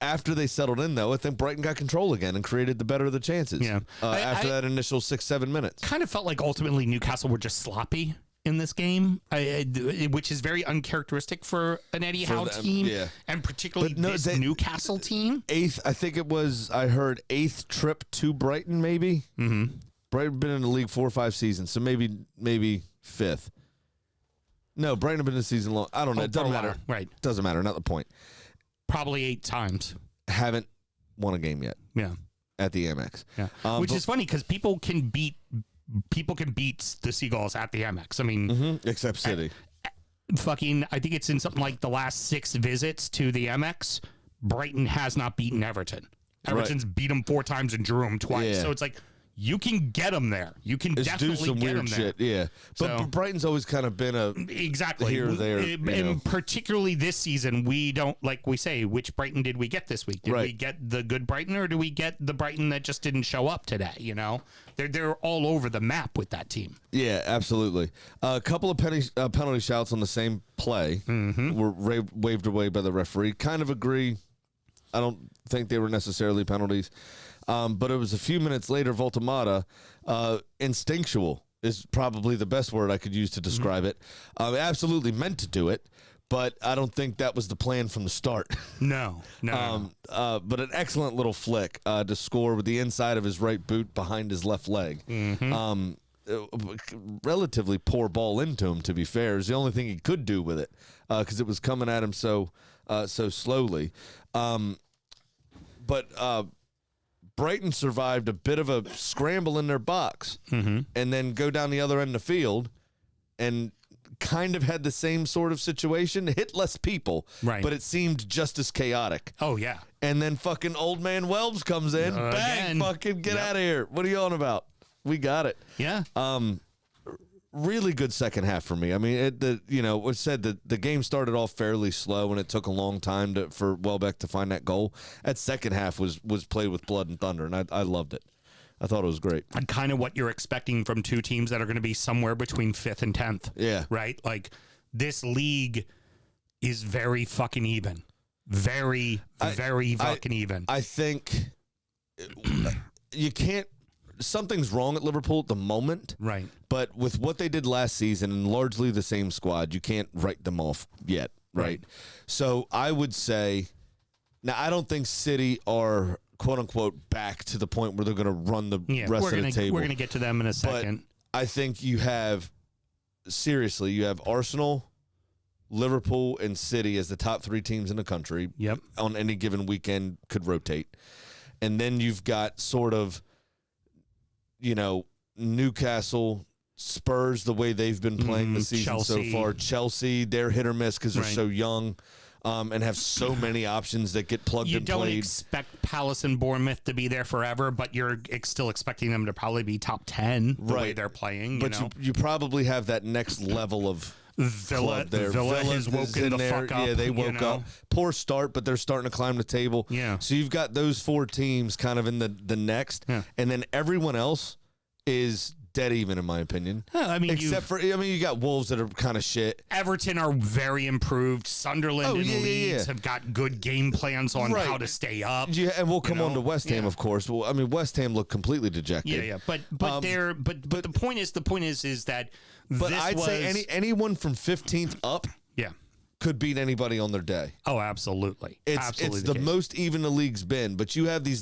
After they settled in, though, I think Brighton got control again and created the better of the chances. Yeah. After that initial 6-7 minutes. Kind of felt like ultimately Newcastle were just sloppy in this game, which is very uncharacteristic for an Eddie Howe team, yeah. And particularly this Newcastle team. I think it was, I heard, 8th trip to Brighton, maybe. Mm-hmm. Brighton been in the league 4 or 5 seasons, so maybe 5th. No, Brighton have been in the season long. I don't know. It doesn't matter. Right. Doesn't matter. Not the point. Probably 8 times. Haven't won a game yet. Yeah. At the Amex. Yeah. Which is funny because people can beat the Seagulls at the Amex. I mean, except City. I think it's in something like the last 6 visits to the Amex, Brighton has not beaten Everton. Everton's beat them 4 times and drew them twice. Yeah. So it's like, you can get them there. You can definitely do some get weird them there. shit, yeah. But Brighton's always kind of been a exactly here or there. And particularly this season, we don't, like we say, which Brighton did we get this week? Did we Right. get the good Brighton or do we get the Brighton that just didn't show up today? You know, they're all over the map with that team. Yeah, absolutely. A couple of penalty shouts on the same play were waved away by the referee. Kind of agree. I don't think they were necessarily penalties. But it was a few minutes later, Voltemata, instinctual is probably the best word I could use to describe it. Absolutely meant to do it, but I don't think that was the plan from the start. No. But an excellent little flick to score with the inside of his right boot behind his left leg. Relatively poor ball into him, to be fair. Is the only thing he could do with it because it was coming at him so slowly. But Brighton survived a bit of a scramble in their box and then go down the other end of the field and kind of had the same sort of situation. Hit less people, right? But it seemed just as chaotic. Oh yeah. And then fucking old man Welbs comes in, bang, fucking get out of here. What are you on about? We got it. Yeah. Really good second half for me. I mean, it was said that the game started off fairly slow and it took a long time for Welbeck to find that goal. That second half was played with blood and thunder, and I loved it. I thought it was great. And kind of what you're expecting from two teams that are going to be somewhere between 5th and 10th. Yeah. Right? Like, this league is very fucking even. Very fucking even. I think you can't. Something's wrong at Liverpool at the moment. Right. But with what they did last season and largely the same squad, you can't write them off yet. Right. So I would say, now I don't think City are quote unquote back to the point where they're going to run the rest of the table. We're going to get to them in a second. But I think you have Arsenal, Liverpool, and City as the top 3 teams in the country. Yep. On any given weekend could rotate. And then you've got sort of, Newcastle, Spurs, the way they've been playing the season Chelsea. so far. Chelsea, they're hit or miss because they're so young and have so many options that get plugged and played. You don't expect Palace and Bournemouth to be there forever, but you're still expecting them to probably be top 10 the way they're playing. But you probably have that next level of Villa there. Villa has woken the fuck up. Yeah, they woke up. Poor start, but they're starting to climb the table. Yeah. So you've got those 4 teams kind of in the next, and then everyone else is dead even, in my opinion. I mean, you got Wolves that are kind of shit. Everton are very improved. Sunderland and Leeds have got good game plans on how to stay up. Yeah, and we'll come on to West Ham, of course. Well, I mean, West Ham looked completely dejected. Yeah. But the point is that. But I'd say anyone from 15th up. Yeah. Could beat anybody on their day. Oh, absolutely. It's the most even the league's been, but you have these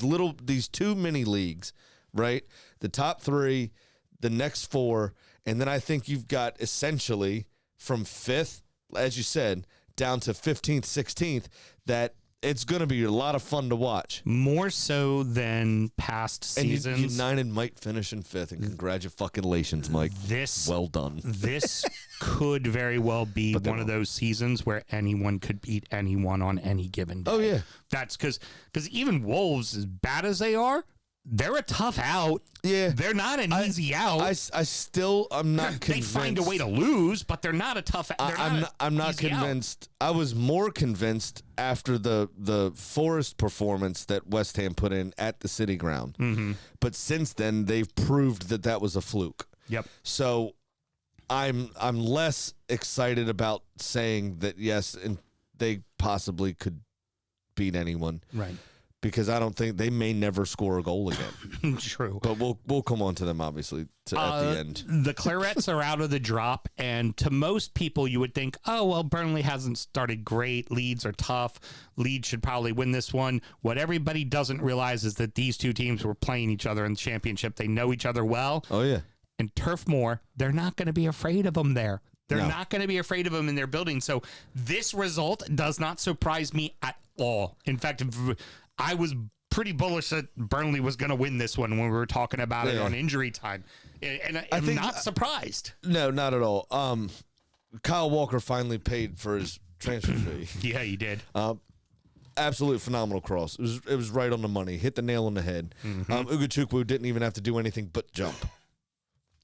2 mini leagues, right? The top 3, the next 4, and then I think you've got essentially from 5th, as you said, down to 15th, 16th, that it's going to be a lot of fun to watch. More so than past seasons. And United might finish in 5th, and congratulations, Mike. Well done. This could very well be one of those seasons where anyone could beat anyone on any given day. Oh, yeah. That's because even Wolves, as bad as they are, they're a tough out. Yeah. They're not an easy out. I'm not convinced. They find a way to lose, but they're not a tough out. I'm not convinced. I was more convinced after the Forest performance that West Ham put in at the City Ground. Mm-hmm. But since then, they've proved that was a fluke. Yep. So I'm less excited about saying that, yes, and they possibly could beat anyone. Right. Because I don't think they may never score a goal again. True. But we'll come on to them, obviously, at the end. The Clarets are out of the drop, and to most people, you would think, oh, well, Burnley hasn't started great. Leeds are tough. Leeds should probably win this one. What everybody doesn't realize is that these 2 teams were playing each other in the championship. They know each other well. Oh, yeah. And Turf Moor, they're not going to be afraid of them there. They're not going to be afraid of them in their building. So this result does not surprise me at all. In fact, I was pretty bullish that Burnley was going to win this one when we were talking about it on injury time. And I'm not surprised. No, not at all. Kyle Walker finally paid for his transfer fee. Yeah, he did. Absolute phenomenal cross. It was right on the money. Hit the nail on the head. Mm-hmm. Ugochukwu didn't even have to do anything but jump.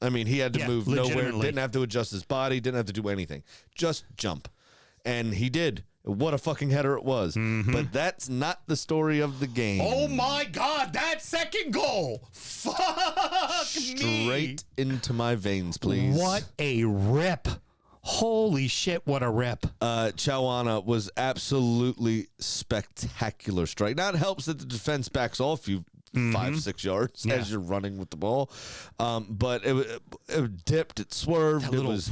I mean, he had to move nowhere. Didn't have to adjust his body. Didn't have to do anything. Just jump. And he did. What a fucking header it was. Mm-hmm. But that's not the story of the game. Oh, my God. That second goal. Fuck me. Straight into my veins, please. What a rip. Holy shit, what a rip. Chawana was absolutely spectacular strike. Now, it helps that the defense backs off you 5-6 yards as you're running with the ball. But it dipped, it swerved. It was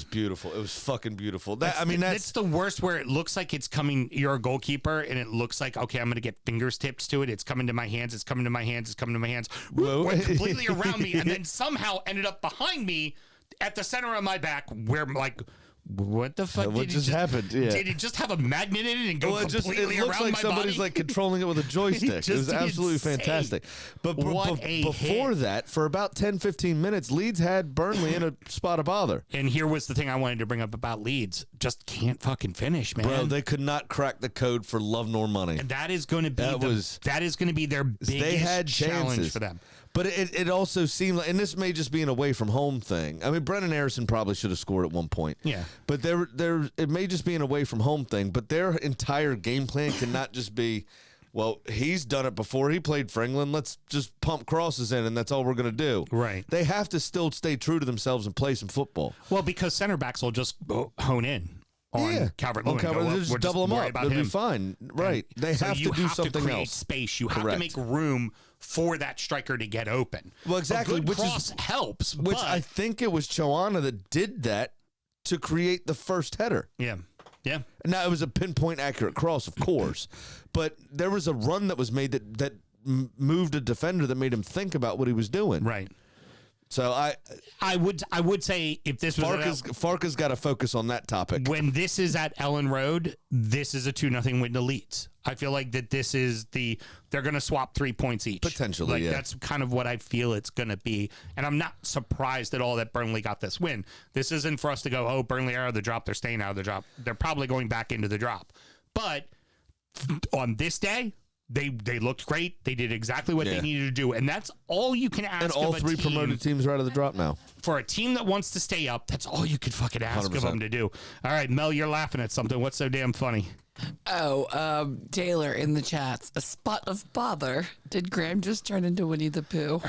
beautiful. It was fucking beautiful. That's the worst, where it looks like it's coming. You're a goalkeeper, and it looks like, okay, I'm going to get fingers tipped to it. It's coming to my hands. It's coming to my hands. It's coming to my hands. Went completely around me, and then somehow ended up behind me at the center of my back, where what the fuck? What just happened? Yeah. Did it just have a magnet in it and go completely it looks around like my somebody's body? like controlling it with a joystick. It was absolutely insane. fantastic. But What a before hit. that, for about 10, 15 minutes, Leeds had Burnley in a spot of bother. And here was the thing I wanted to bring up about Leeds. Just can't fucking finish, man. Bro, they could not crack the code for love nor money. and that is going to be that is going to be their biggest They had challenge chances for them. But it also seemed like, and this may just be an away from home thing. I mean, Brennan Harrison probably should have scored at one point. Yeah. But it may just be an away from home thing. But their entire game plan cannot just be, well, he's done it before. He played for England. Let's just pump crosses in, and that's all we're going to do. Right. They have to still stay true to themselves and play some football. Well, because center backs will just hone in on Calvert-Lewin. Just double them up. They'll be fine. Right. And They so have you to do something create else. space. You have Correct. to make room for that striker to get open. Well, exactly, A good which is- cross helps. Which but, I think it was Choana that did that to create the first header. yeah. Now, it was a pinpoint accurate cross, of course, but there was a run that was made that moved a defender that made him think about what he was doing. Right. So I would say if this was Farka's got to focus on that topic. when this is at Ellen Road, this is a 2-0 win to Leeds. I feel like that this is they're going to swap 3 points each. Potentially, like, yeah. That's kind of what I feel it's going to be. And I'm not surprised at all that Burnley got this win. This isn't for us to go, oh, Burnley are out of the drop. They're staying out of the drop. They're probably going back into the drop. But on this day, they looked great. They did exactly what they needed to do. And that's all you can ask And all of a three team. promoted teams are out of the drop now. For a team that wants to stay up, that's all you could fucking ask 100%. of them to do. All right, Mel, you're laughing at something. What's so damn funny? Taylor in the chats. A spot of bother. Did Graham just turn into Winnie the Pooh?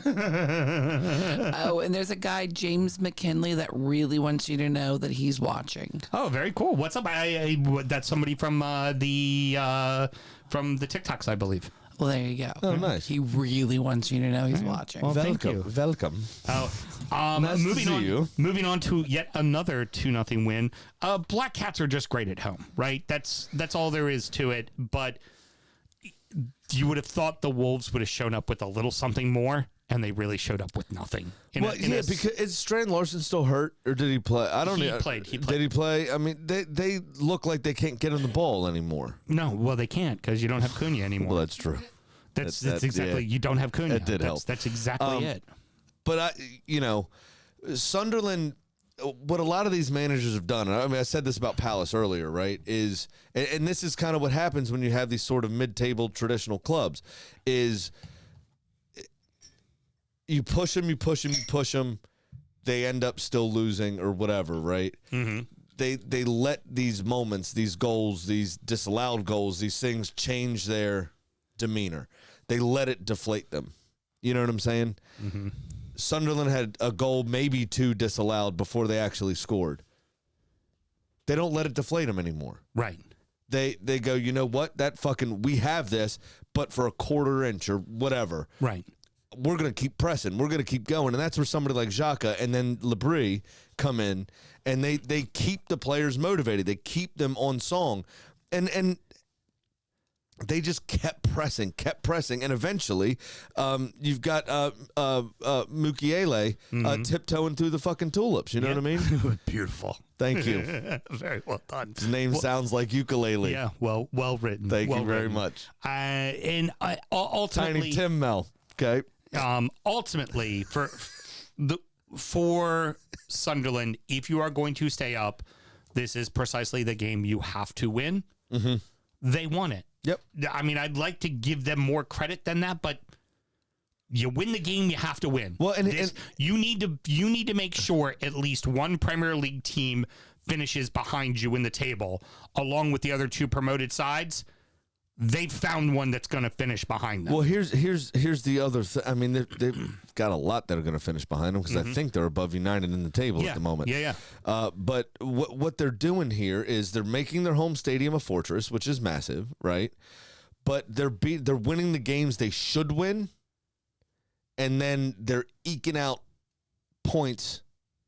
And there's a guy, James McKinley, that really wants you to know that he's watching. Oh, very cool. What's up? That's somebody from the TikToks, I believe. Well, there you go. Oh, nice. He really wants you to know he's watching. Well, thank you. Welcome. Nice to moving see on. you. Moving on to yet another 2-0 win. Black Cats are just great at home, right? That's all there is to it. But you would have thought the Wolves would have shown up with a little something more, and they really showed up with nothing. Because is Strand Larson still hurt, or did he play? I don't know. He played. Did he play? I mean, they look like they can't get on the ball anymore. No, well, they can't because you don't have Cunha anymore. Well, that's true. That's that- exactly. yeah. You don't have Cunha. That did help. That's exactly it. But Sunderland, what a lot of these managers have done, and I mean, I said this about Palace earlier, right? And this is kind of what happens when you have these sort of mid-table traditional clubs, is you push them, they end up still losing or whatever, right? Mm-hmm. They let these moments, these goals, these disallowed goals, these things change their demeanor. They let it deflate them. You know what I'm saying? Mm-hmm. Sunderland had a goal, maybe two disallowed before they actually scored. They don't let it deflate them anymore. Right. They go, you know what? We have this, but for a quarter inch or whatever. Right. We're going to keep pressing. We're going to keep going. And that's where somebody like Xhaka and then Labrie come in, and they keep the players motivated. They keep them on song. And they just kept pressing. And eventually, you've got Mukiele tiptoeing through the fucking tulips. You know what I mean? Beautiful. Thank you. Very well done. His name sounds like ukulele. Yeah, well written. Thank you very written. much. Ultimately, Tiny Tim Mel. Okay. Ultimately, for Sunderland, if you are going to stay up, this is precisely the game you have to win. Mm-hmm. They won it. Yep. I mean, I'd like to give them more credit than that, but you win the game, you have to win. Well, and you need to make sure at least one Premier League team finishes behind you in the table, along with the other two promoted sides. They've found one that's going to finish behind them. Well, here's the other thing. I mean, they've got a lot that are going to finish behind them because I think they're above United in the table at the moment. Yeah. But what they're doing here is they're making their home stadium a fortress, which is massive, right? But they're winning the games they should win, and then they're eking out points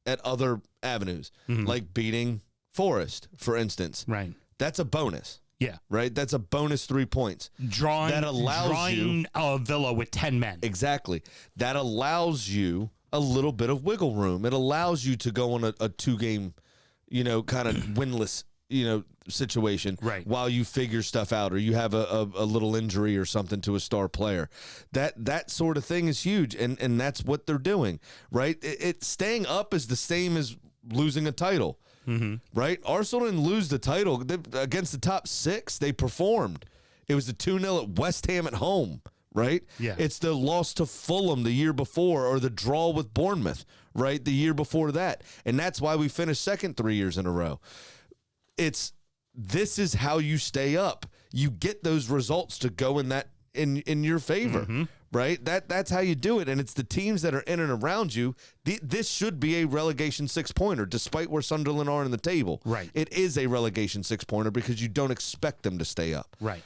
at other avenues, like beating Forest, for instance. Right. That's a bonus. Yeah. Right? That's a bonus 3 points. Drawing a Villa with 10 men. Exactly. That allows you a little bit of wiggle room. It allows you to go on a 2-game, kind of winless, situation right. while you figure stuff out, or you have a little injury or something to a star player. That sort of thing is huge, and that's what they're doing, right? It staying up is the same as losing a title, right? Arsenal didn't lose the title. Against the top 6, they performed. It was the 2-0 at West Ham at home, right? Yeah. It's the loss to Fulham the year before, or the draw with Bournemouth, right, the year before that. And that's why we finished second 3 years in a row. This is how you stay up. You get those results to go in your favor, right? That's how you do it. And it's the teams that are in and around you. This should be a relegation 6-pointer, despite where Sunderland are in the table. Right. It is a relegation 6-pointer because you don't expect them to stay up. Right.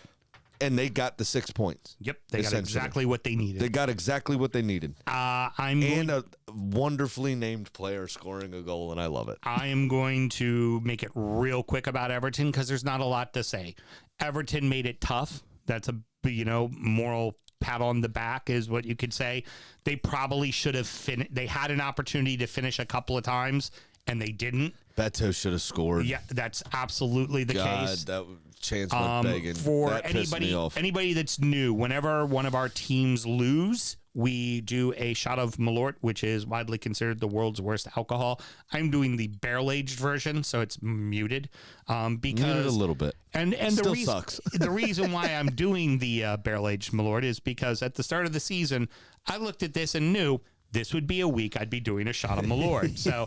And they got the 6 points. Yep, they got exactly what they needed. They got exactly what they needed. And a wonderfully named player scoring a goal, and I love it. I am going to make it real quick about Everton because there's not a lot to say. Everton made it tough. That's a moral pat on the back is what you could say. They probably should have They had an opportunity to finish a couple of times, and they didn't. Beto should have scored. Yeah, that's absolutely the case. That chance went begging. For that pissed me off. anybody that's new, whenever one of our teams lose, we do a shot of Malort, which is widely considered the world's worst alcohol. I'm doing the barrel-aged version, so it's muted. Because muted a little bit. And Still the reason sucks. the reason why I'm doing the barrel-aged Malort is because at the start of the season, I looked at this and knew this would be a week I'd be doing a shot of Malort. So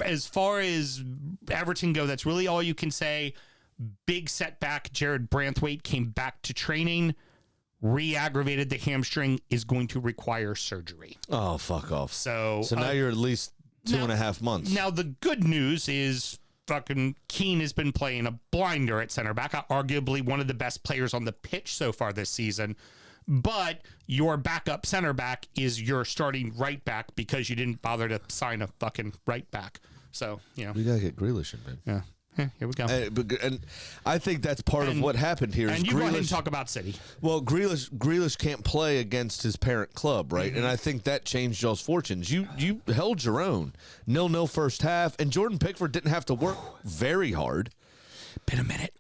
as far as Everton go, that's really all you can say. Big setback. Jared Branthwaite came back to training, re-aggravated the hamstring, is going to require surgery. Oh, fuck off. So now you're at least 2.5 months. Now, the good news is fucking Keane has been playing a blinder at center back, arguably one of the best players on the pitch so far this season. But your backup center back is your starting right back because you didn't bother to sign a fucking right back. So, we got to get Grealish in, man. Yeah. Here we go. And I think that's part of what happened here. And you go ahead and talk about City. Well, Grealish can't play against his parent club, right? And I think that changed y'all's fortunes. You held your own. 0-0 first half, and Jordan Pickford didn't have to work very hard. Been a minute.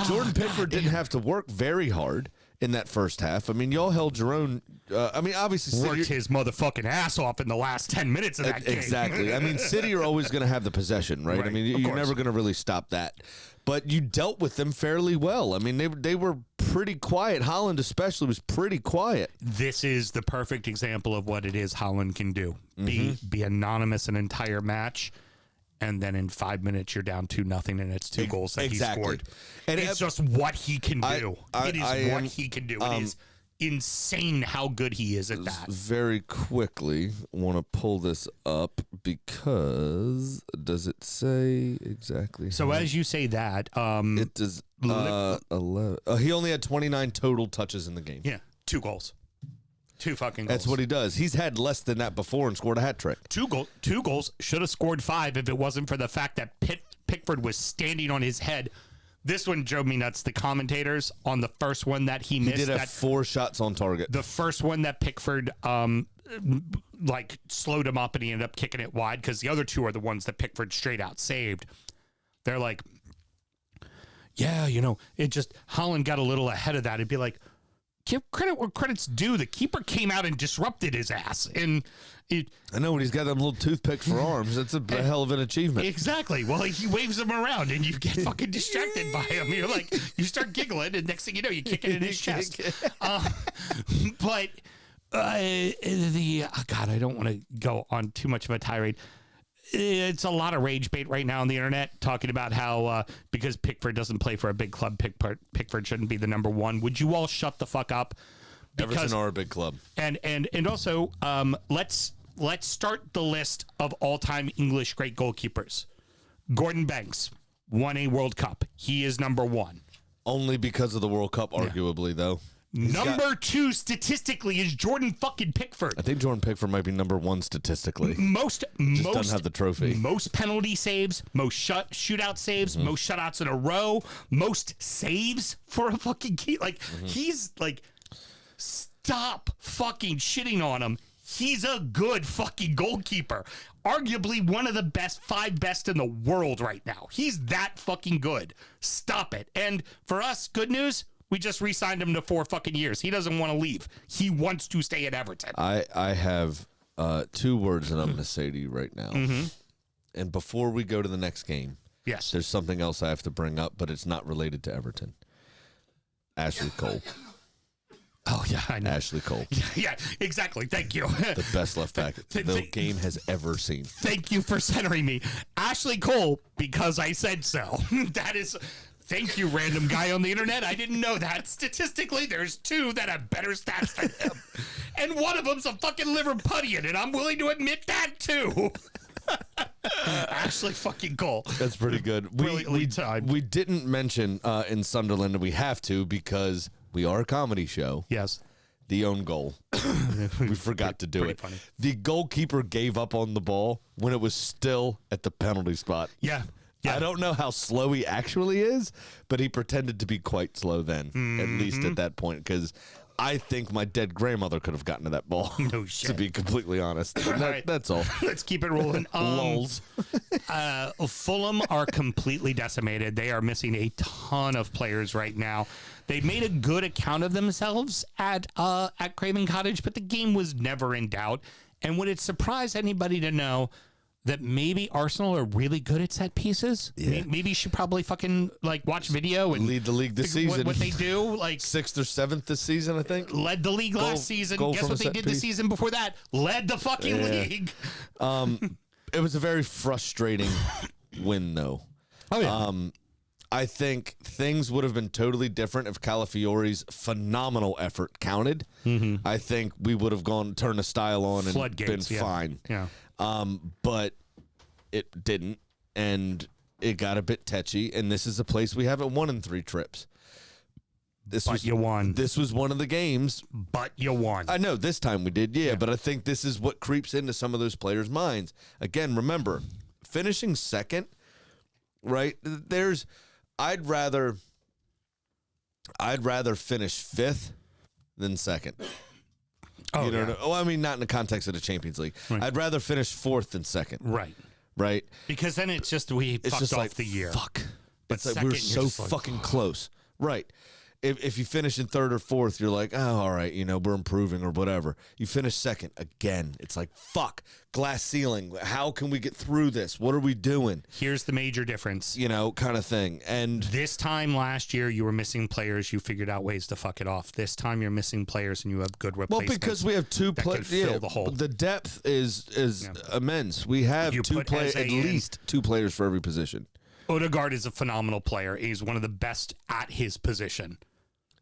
Jordan Pickford didn't have to work very hard in that first half. I mean, y'all held your own. Obviously, worked his motherfucking ass off in the last 10 minutes of that game. Exactly. I mean, City are always going to have the possession, right? I mean, you're never going to really stop that. But you dealt with them fairly well. I mean, they were pretty quiet. Holland especially was pretty quiet. This is the perfect example of what it is Holland can do. Be anonymous an entire match. And then in 5 minutes, you're down 2-0, and it's 2 goals that he scored. And it's just what he can do. It is what he can do. It is insane how good he is at that. Very quickly, want to pull this up because does it say exactly? So as you say that, it does. 11. He only had 29 total touches in the game. Yeah, 2 goals. 2 fucking goals. That's what he does. He's had less than that before and scored a hat trick. 2 goals. Should have scored 5 if it wasn't for the fact that Pickford was standing on his head. This one drove me nuts. The commentators on the first one that he missed. He did have 4 shots on target. The first one that Pickford slowed him up and he ended up kicking it wide because the other 2 are the ones that Pickford straight out saved. They're like, yeah, it just Holland got a little ahead of that. It'd be like, give credit where credit's due. The keeper came out and disrupted his ass. And I know when he's got them little toothpicks for arms, that's a hell of an achievement. Exactly. Well, he waves them around and you get fucking distracted by him. You're like, you start giggling and next thing you know, you kick it in his chest. But God, I don't want to go on too much of a tirade. It's a lot of rage bait right now on the internet talking about how because Pickford doesn't play for a big club, Pickford shouldn't be the number 1. Would you all shut the fuck up? Everton are a big club. And also let's start the list of all-time English great goalkeepers. Gordon Banks won a World Cup. He is number 1. Only because of the World Cup, arguably, though. Number 2 statistically is Jordan fucking Pickford. I think Jordan Pickford might be number 1 statistically. Most doesn't have the trophy. Most penalty saves, most shootout saves, most shutouts in a row, most saves for a fucking key. Like he's like, stop fucking shitting on him. He's a good fucking goalkeeper. Arguably one of the 5 best in the world right now. He's that fucking good. Stop it. And for us, good news, we just re-signed him to 4 fucking years. He doesn't want to leave. He wants to stay at Everton. I have 2 words that I'm going to say to you right now. And before we go to the next game, Yes. there's something else I have to bring up, but it's not related to Everton. Ashley Cole. Oh, yeah, I know. Ashley Cole. Yeah, exactly. Thank you. The best left back the game has ever seen. Thank you for centering me. Ashley Cole, because I said so. That is... Thank you, random guy on the internet. I didn't know that. Statistically, there's 2 that have better stats than him. And one of them's a fucking Liverpuddian, and I'm willing to admit that, too. Ashley fucking Cole. That's pretty good. We didn't mention in Sunderland, and we have to because we are a comedy show. Yes. The own goal. We forgot to do it. Funny. The goalkeeper gave up on the ball when it was still at the penalty spot. Yeah. I don't know how slow he actually is, but he pretended to be quite slow then, at least at that point, because I think my dead grandmother could have gotten to that ball. No shit. To be completely honest. That's all. Let's keep it rolling. Lulz. Fulham are completely decimated. They are missing a ton of players right now. They made a good account of themselves at Craven Cottage, but the game was never in doubt. And would it surprise anybody to know that maybe Arsenal are really good at set pieces? Yeah. Maybe you should probably fucking watch video and lead the league this season. What they do, 6th or 7th this season, I think. Led the league last season. Guess what they did the season before that? Led the fucking league. It was a very frustrating win, though. Oh yeah. I think things would have been totally different if Calafiori's phenomenal effort counted. I think we would have turned the style on and Floodgates, been fine. Yeah. But it didn't, and it got a bit tetchy. And this is a place we haven't won in 3 trips. You won. This was one of the games. But you won. I know this time we did, yeah. But I think this is what creeps into some of those players' minds. Again, remember, finishing second, right? I'd rather finish 5th than second. Oh, you know, yeah. well, I mean, not in the context of the Champions League. Right. I'd rather finish 4th than second. Right. Because then it's just fucked off the year. Fuck. But It's like second, we're you're so just like, fucking close. Right. If you finish in 3rd or 4th, you're like, oh, all right, we're improving or whatever. You finish second again. It's like, fuck, glass ceiling. How can we get through this? What are we doing? Here's the major difference. Kind of thing. And this time last year, you were missing players. You figured out ways to fuck it off. This time, you're missing players, and you have good replacements. Well, because we have 2 players. Fill the hole. The depth is immense. We have You 2 put players, Eze at in. least 2 players for every position. Odegaard is a phenomenal player. He's one of the best at his position.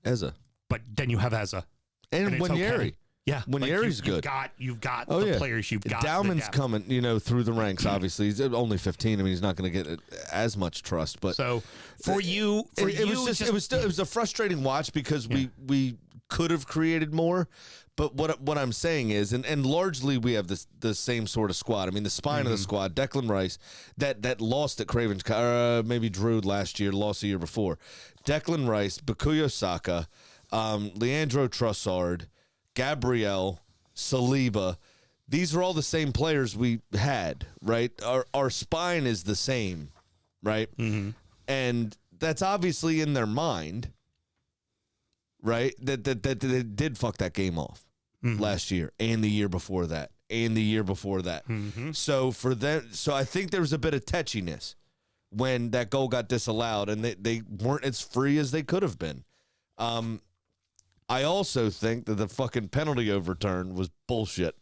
Eza. But then you have Eza. And it's Wanyeri. okay. Yeah. Wanyeri's good. You've got Oh, the yeah. players. You've got Dauman's the depth. coming, through the ranks, obviously. He's only 15. I mean, he's not going to get as much trust. But So for you, it was a frustrating watch because we could have created more. But what I'm saying is, and largely we have the same sort of squad. I mean, the spine of the squad, Declan Rice, that lost at Craven's, maybe Drew last year, lost the year before. Declan Rice, Bukayo Saka, Leandro Trossard, Gabriel, Saliba. These are all the same players we had, right? Our spine is the same, right? And that's obviously in their mind, right? That they did fuck that game off last year and the year before that and the year before that. So for them, I think there was a bit of tetchiness when that goal got disallowed, and they weren't as free as they could have been. I also think that the fucking penalty overturn was bullshit.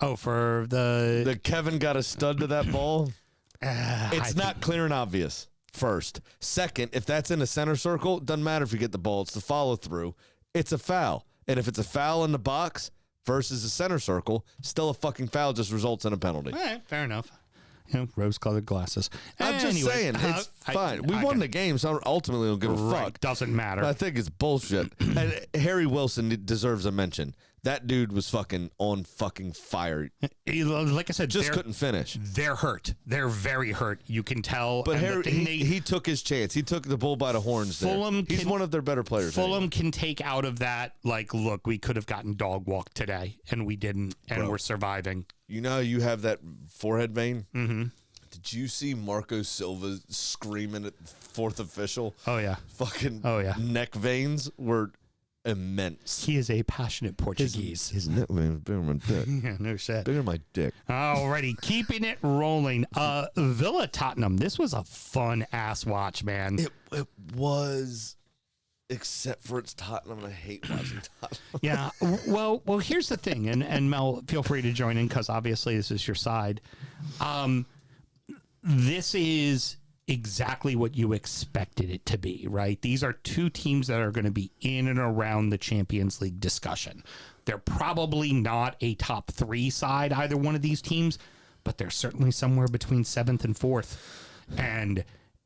Oh, for the Kevin got a stud to that ball. It's not clear and obvious. First. Second, if that's in the center circle, doesn't matter if you get the ball. It's the follow through. It's a foul. And if it's a foul in the box versus the center circle, still a fucking foul, just results in a penalty. All right, fair enough. Rose-colored glasses. I'm just saying, Fine. We won the game, so ultimately don't give a fuck. Doesn't matter. I think it's bullshit. And Harry Wilson deserves a mention. That dude was fucking on fucking fire. Like I said, Just couldn't finish. They're hurt. They're very hurt. You can tell. But Harry, he took his chance. He took the bull by the horns there. He's one of their better players. Fulham can take out of that, like, look, we could have gotten dog walked today, and we didn't, and we're surviving. You know how you have that forehead vein? Mm-hmm. Did you see Marco Silva screaming at fourth official? Oh, yeah. Fucking neck veins were immense. He is a passionate Portuguese. His neck veins bigger than my dick. Yeah, no shit. Bigger than my dick. Alrighty, keeping it rolling. Villa Tottenham. This was a fun ass watch, man. It was, except for it's Tottenham. I hate watching Tottenham. Yeah. Well. Here's the thing, and Mel, feel free to join in because obviously this is your side. This is exactly what you expected it to be, right? These are two teams that are going to be in and around the Champions League discussion. They're probably not a top 3 side, either one of these teams, but they're certainly somewhere between 7th and 4th.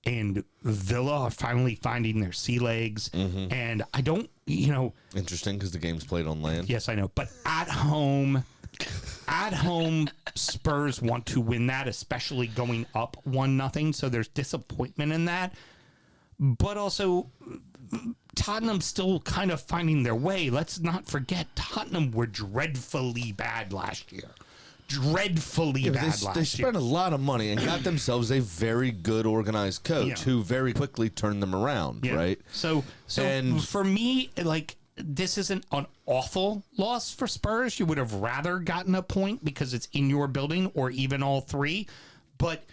And Villa are finally finding their sea legs. Mm-hmm. And I don't, Interesting because the game's played on land. Yes, I know. But at home, Spurs want to win that, especially going up 1-0. So there's disappointment in that. But also, Tottenham still kind of finding their way. Let's not forget, Tottenham were dreadfully bad last year. They spent a lot of money and got themselves a very good organized coach who very quickly turned them around, right? So for me, like, this isn't an awful loss for Spurs. You would have rather gotten a point because it's in your building or even all 3, but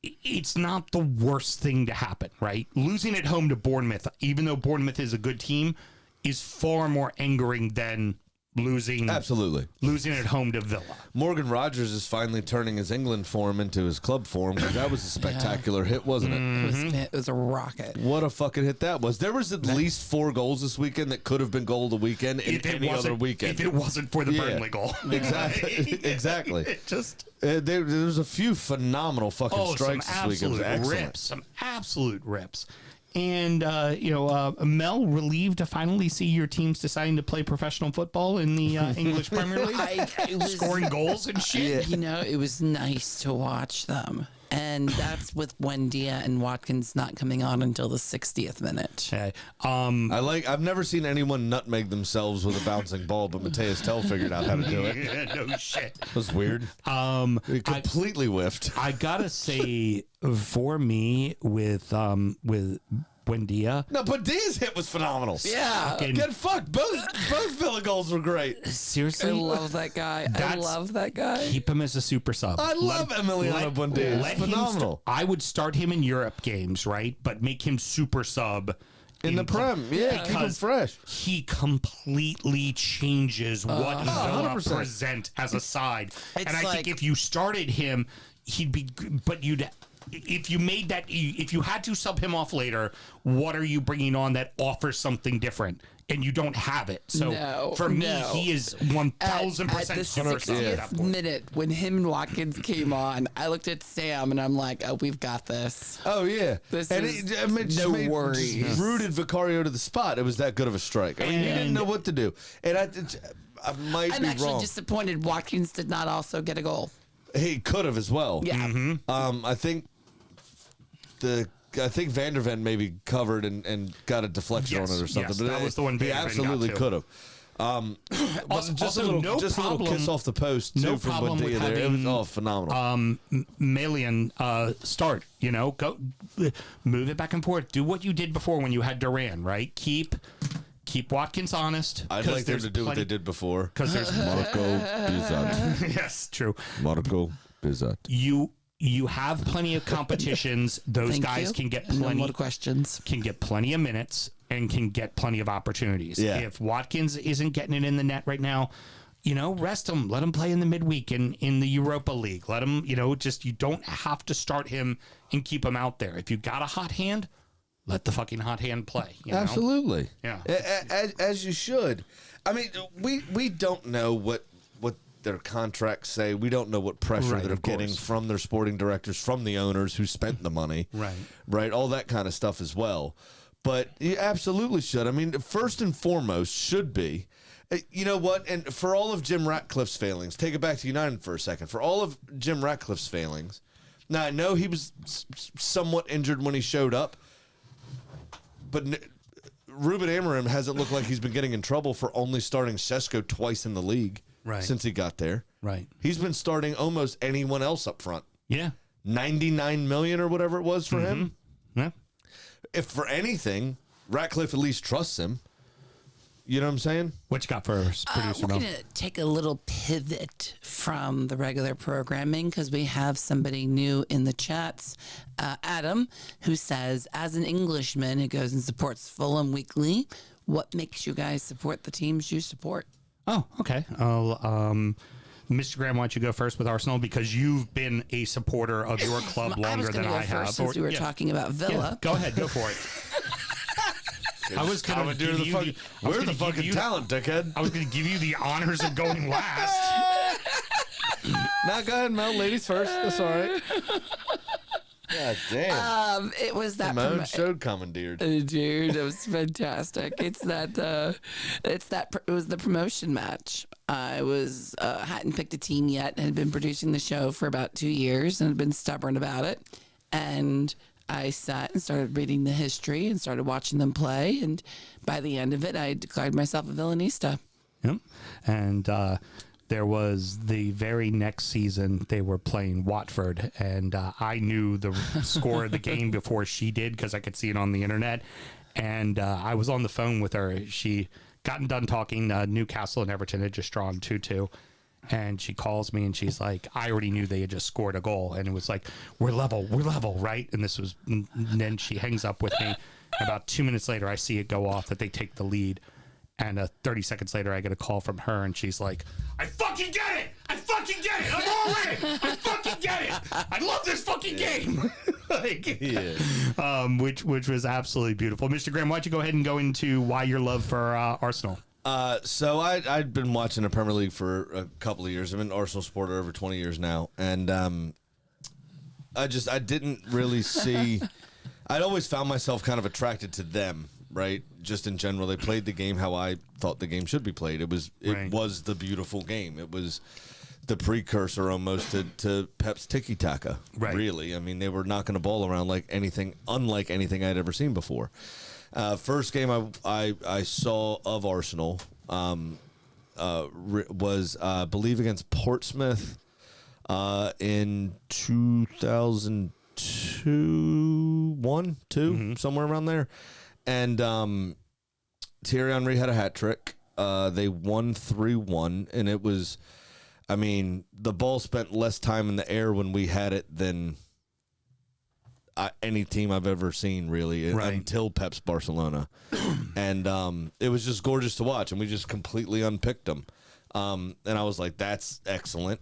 it's not the worst thing to happen, right? Losing at home to Bournemouth, even though Bournemouth is a good team, is far more angering than losing at home to Villa. Morgan Rogers is finally turning his England form into his club form because that was a spectacular hit, wasn't it? Mm-hmm. It was a rocket. What a fucking hit that was. There was at least 4 goals this weekend that could have been goal of the weekend in any other weekend. If it wasn't for the Burnley goal. Exactly. It just... there was a few phenomenal fucking strikes this weekend. It was excellent. Some absolute rips. And, Mel, relieved to finally see your teams deciding to play professional football in the English Premier League, scoring goals and shit. It was nice to watch them. And that's with Buendia and Watkins not coming on until the 60th minute. Okay. I've never seen anyone nutmeg themselves with a bouncing ball, but Mateus Tell figured out how to do it. Yeah, no shit. It was weird. He completely whiffed. I gotta say, for me, with Buendia. No, Buendia's hit was phenomenal. Yeah. Get fucked. Both Villa goals were great. Seriously? I love that guy. Keep him as a super sub. I love Emiliano Buendia. It's phenomenal. I would start him in Europe games, right? But make him super sub. In the Prem, keep him fresh. He completely changes what Villa 100%. present as a side. It's and I think if you started him, he'd be, but if you made that, if you had to sub him off later, what are you bringing on that offers something different? And you don't have it. So for me, he is 1,000% at the 60th minute when him and Watkins came on. I looked at Sam and I'm like, "Oh, we've got this." Oh yeah, no worries. Rooted Vicario to the spot. It was that good of a strike. I mean, he didn't know what to do, and I might I'm be actually wrong. disappointed Watkins did not also get a goal. He could have as well. Yeah. Mm-hmm. I think Van der Ven maybe covered and got a deflection on it or something. Yes, but that was the one he Van der Ven absolutely got could have. Just a little kiss off the post too from Buendia there. It was phenomenal. Malian start. Go move it back and forth. Do what you did before when you had Duran. Right. Keep Watkins honest. I'd like them to do what they did before. Because there's Marco Bizzat. Yes, true. Marco Bizzat. You have plenty of competitions. Those guys can get plenty. No more questions. Can get plenty of minutes and can get plenty of opportunities. Yeah. If Watkins isn't getting it in the net right now, rest him. Let him play in the midweek in the Europa League. Let him, you don't have to start him and keep him out there. If you got a hot hand, let the fucking hot hand play. Absolutely. Yeah. As you should. I mean, we don't know what their contracts say. We don't know what pressure Right, they're of course. getting from their sporting directors, from the owners who spent the money. Right. All that kind of stuff as well. But you absolutely should. I mean, first and foremost should be, you know what? And for all of Jim Ratcliffe's failings, take it back to United for a second. For all of Jim Ratcliffe's failings, now I know he was somewhat injured when he showed up, but Ruben Amorim hasn't looked like he's been getting in trouble for only starting Šeško twice in the league since he got there. Right. He's been starting almost anyone else up front. Yeah. $99 million or whatever it was for him. Yeah. If for anything, Ratcliffe at least trusts him. You know what I'm saying? What you got for us, producer We're Mel? going to take a little pivot from the regular programming because we have somebody new in the chats, Adam, who says, as an Englishman who goes and supports Fulham weekly, what makes you guys support the teams you support? Oh, okay. Mr. Graham, why don't you go first with Arsenal because you've been a supporter of your club longer than I have. First, since we were talking about Villa. Yeah, go ahead, go for it. I was going to give you the We're the fucking talent, dickhead. I was going to give you the honors of going last. Now go ahead, Mel. Ladies first. That's all right. God damn. It was that Simone showed commandeered. Dude, it was fantastic. It was the promotion match. I hadn't picked a team yet and had been producing the show for about 2 years and had been stubborn about it. And I sat and started reading the history and started watching them play. And by the end of it, I declared myself a Villanista. Yep. And there was the very next season they were playing Watford, and I knew the score of the game before she did because I could see it on the internet. And I was on the phone with her. She gotten done talking. Newcastle and Everton had just drawn 2-2. And she calls me and she's like, I already knew they had just scored a goal. And it was like, we're level, right? And then she hangs up with me. About 2 minutes later, I see it go off that they take the lead. And 30 seconds later, I get a call from her and she's like, I fucking get it. I'm all in. I fucking get it. I love this fucking game. Which was absolutely beautiful. Mr. Graham, why don't you go ahead and go into why your love for Arsenal? So I'd been watching the Premier League for a couple of years. I've been an Arsenal supporter over 20 years now. And I didn't really see... I'd always found myself kind of attracted to them, right? Just in general. They played the game how I thought the game should be played. It was the beautiful game. It was the precursor almost to Pep's tiki-taka, really. I mean, they were knocking the ball around unlike anything I'd ever seen before. First game I saw of Arsenal was, I believe, against Portsmouth in 2002, somewhere around there. And Thierry Henry had a hat trick. They won 3-1, and it was, I mean, the ball spent less time in the air when we had it than any team I've ever seen, really, until Pep's Barcelona. And it was just gorgeous to watch, and we just completely unpicked them. And I was like, that's excellent.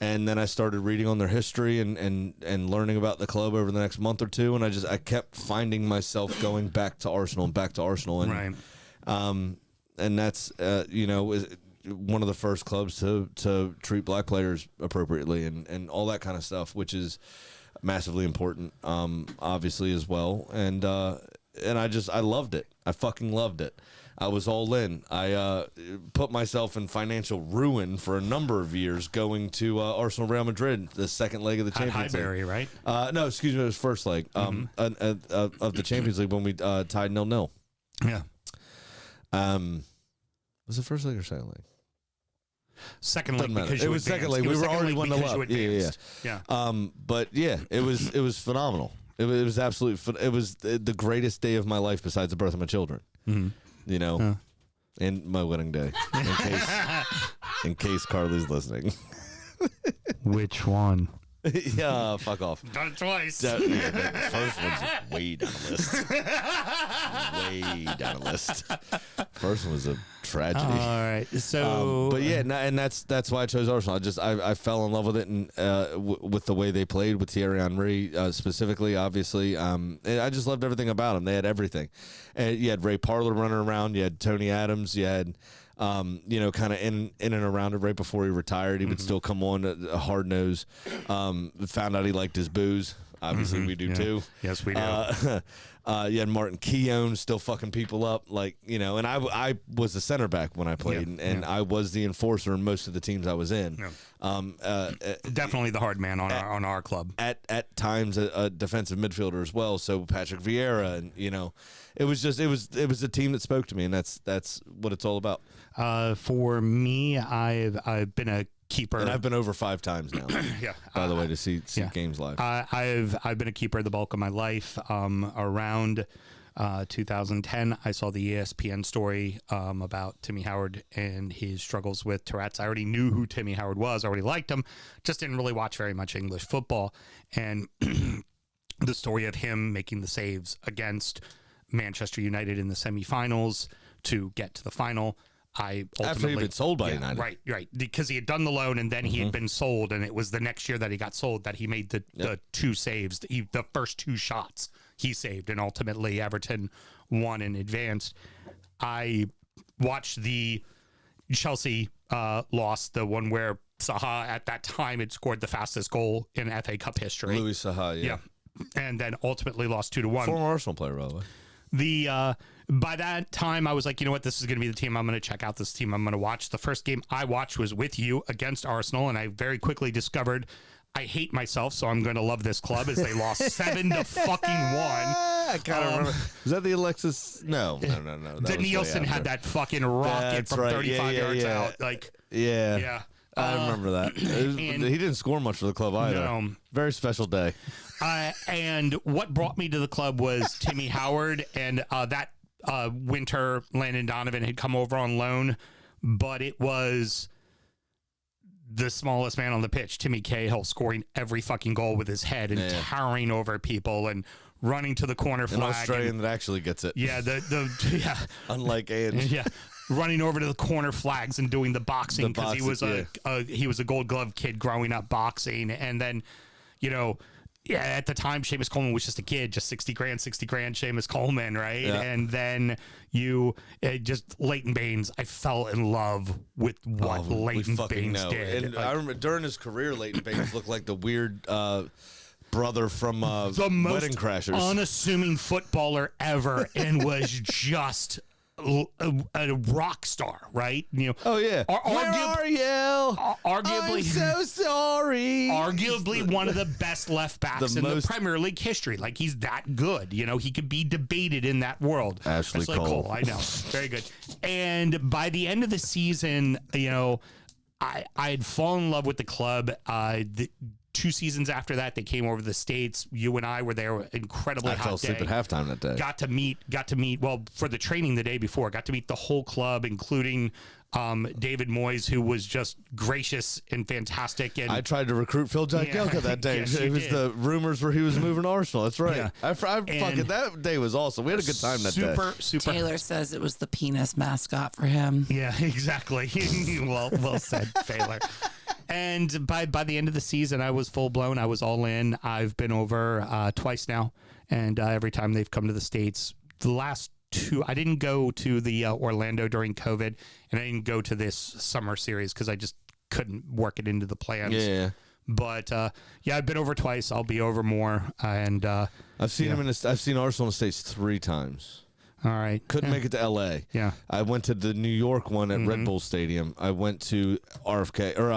And then I started reading on their history and learning about the club over the next month or two, and I kept finding myself going back to Arsenal. And and that's one of the first clubs to treat black players appropriately and all that kind of stuff, which is massively important, obviously, as well. And I loved it. I fucking loved it. I was all in. I put myself in financial ruin for a number of years going to Arsenal Real Madrid, the second leg of the Champions League. Highbury, right? No, excuse me, it was first leg of the Champions League when we tied 0-0. Yeah. Was it first leg or second leg? Second leg because it was second leg. We were already 1-0 up. Yeah. But yeah, it was phenomenal. It was absolutely. It was the greatest day of my life besides the birth of my children. Mm-hmm. You know, and my wedding day. In case Carly's listening. Which one? Yeah, fuck off. Done it twice. The first one's way down the list. Way down the list. First one was a tragedy. All right. So, but yeah, and that's why I chose Arsenal. I fell in love with it and with the way they played with Thierry Henry specifically, obviously. And I just loved everything about them. They had everything. And you had Ray Parlour running around. You had Tony Adams. You had You know, kind of in and around it right before he retired. He would still come on a hard nose. Found out he liked his booze. Obviously, we do too. Yes, we do. You had Martin Keown still fucking people up, like, you know, and I was the center back when I played, and I was the enforcer in most of the teams I was in. Definitely the hard man on our club. At times a defensive midfielder as well. So Patrick Vieira, and you know, it was a team that spoke to me, and that's what it's all about. For me, I've been a keeper, and I've been over 5 times now. By the way, to see games live. I've been a keeper the bulk of my life. Around 2010, I saw the ESPN story about Timmy Howard and his struggles with Tourette's. I already knew who Timmy Howard was. I already liked him. Just didn't really watch very much English football. And the story of him making the saves against Manchester United in the semifinals to get to the final. I ultimately, after he'd been sold by United. Right. Because he had done the loan and then he had been sold, and it was the next year that he got sold that he made the 2 saves. The first 2 shots he saved, and ultimately Everton won and advanced. I watched the Chelsea loss, the one where Saha at that time had scored the fastest goal in FA Cup history. Louis Saha, yeah. And then ultimately lost 2-1. Former Arsenal player, by the way. By that time, I was like, you know what? This is going to be the team I'm going to check out. This team I'm going to watch. The first game I watched was with you against Arsenal, and I very quickly discovered I hate myself, so I'm going to love this club as they lost 7-1. I kind of remember. Was that the Alexis? No. The Nielsen had that fucking rocket from 35 yards out. Like, yeah. I remember that. He didn't score much for the club either. No. Very special day. And what brought me to the club was Timmy Howard, and that winter Landon Donovan had come over on loan, but it was the smallest man on the pitch, Timmy Cahill, scoring every fucking goal with his head and towering over people and running to the corner flag. An Australian that actually gets it. Yeah, Unlike Ange. Yeah. Running over to the corner flags and doing the boxing because he was a Gold Glove kid growing up boxing, and then, you know, at the time Seamus Coleman was just a kid, just 60 grand, Seamus Coleman, right? Yeah. And then just Leighton Baines. I fell in love with what Leighton Baines did. And I remember during his career, Leighton Baines looked like the weird brother from the most Wedding Crashers, unassuming footballer ever, and was just a rock star, right? You know. Oh yeah. Where are you? Arguably, I'm so sorry. Arguably one of the best left backs in the Premier League history. Like, he's that good. You know, he could be debated in that world. Ashley Cole. I know. Very good. And by the end of the season, you know, I had fallen in love with the club. 2 seasons after that, they came over to the States. You and I were there. Incredibly hot day. I fell asleep at halftime that day. Got to meet. Well, for the training the day before, got to meet the whole club, including David Moyes, who was just gracious and fantastic. And I tried to recruit Phil Jagielka that day. Yes, it was the rumors where he was moving to Arsenal. That's right. Yeah. Fucking that day was awesome. We had a good time that day. Super. Taylor says it was the penis mascot for him. Yeah, exactly. well said, Taylor. And by the end of the season, I was full blown. I was all in. I've been over twice now, and every time they've come to the States, the last 2, I didn't go to the Orlando during COVID, and I didn't go to this summer series because I just couldn't work it into the plans. Yeah. But I've been over twice. I'll be over more, and I've seen him I've seen Arsenal in the States 3 times. All right. Couldn't make it to L.A. Yeah. I went to the New York one at Red Bull Stadium. I went to RFK or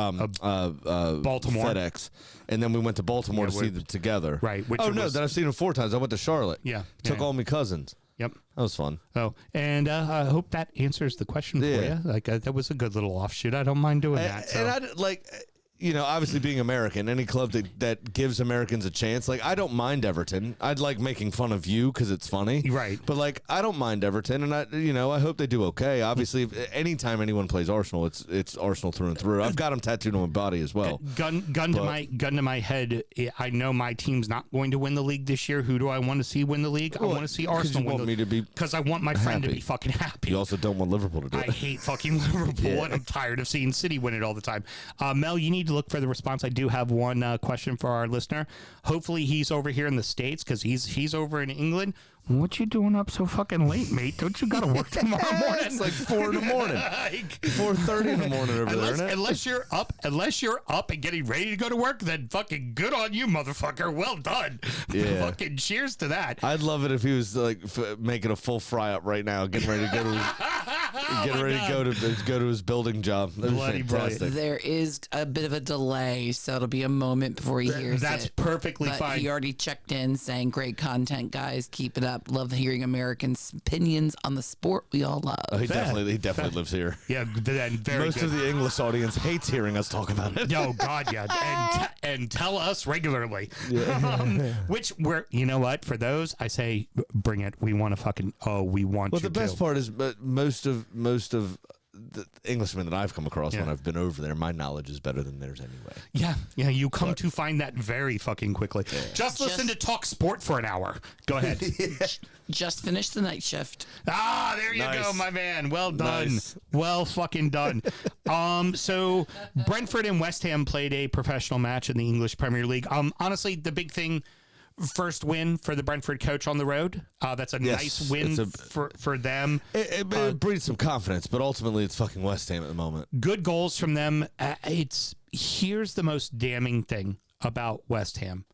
Baltimore FedEx, and then we went to Baltimore to see them together. Right. Then I've seen them 4 times. I went to Charlotte. Yeah. Took all my cousins. Yep. That was fun. Oh, and I hope that answers the question for you. Like, that was a good little offshoot. I don't mind doing that. So. And I like. You know, obviously being American, any club that gives Americans a chance, like, I don't mind Everton. I'd like making fun of you because it's funny. Right. But, like, I don't mind Everton, and I hope they do okay. Obviously, anytime anyone plays Arsenal, it's Arsenal through and through. I've got them tattooed on my body as well. Gun to my head, I know my team's not going to win the league this year. Who do I want to see win the league? Well, I want to see Arsenal win the league. Because I want my friend to be fucking happy. You also don't want Liverpool to do it. I hate fucking Liverpool, and I'm tired of seeing City win it all the time. Mel, you need to look for the response. I do have one question for our listener. Hopefully he's over here in the States because he's over in England. What you doing up so fucking late, mate? Don't you got to work tomorrow morning? It's like 4 in the morning. 4:30 in the morning over there, isn't it? Unless you're up and getting ready to go to work, then fucking good on you, motherfucker. Well done. Yeah. Fucking cheers to that. I'd love it if he was like making a full fry up right now, getting ready to go to his, go to his building job. That'd be Bloody fantastic. There is a bit of a delay, so it'll be a moment before he hears That's it. perfectly But fine. he already checked in saying, great content, guys. Keep it up. Love hearing Americans' opinions on the sport we all love. Oh, he definitely lives here. Yeah, very Most good. of the English audience hates hearing us talk about it. Oh God, yeah, and tell us regularly. Which we're, you know what? For those, I say, bring it. We want to fucking. Oh, we want. Well, you the best to. part is, most of the Englishmen that I've come across when I've been over there, my knowledge is better than theirs anyway. Yeah. You come to find that very fucking quickly. Yeah. Just listen to talk sport for an hour. Go ahead. Just finished the night shift. Ah, there you Nice. go, my man. Well done. Nice. Well fucking done. So Brentford and West Ham played a professional match in the English Premier League. Honestly, the big thing. First win for the Brentford coach on the road. That's a nice win for them. It breeds some confidence, but ultimately it's fucking West Ham at the moment. Good goals from them. Here's the most damning thing about West Ham.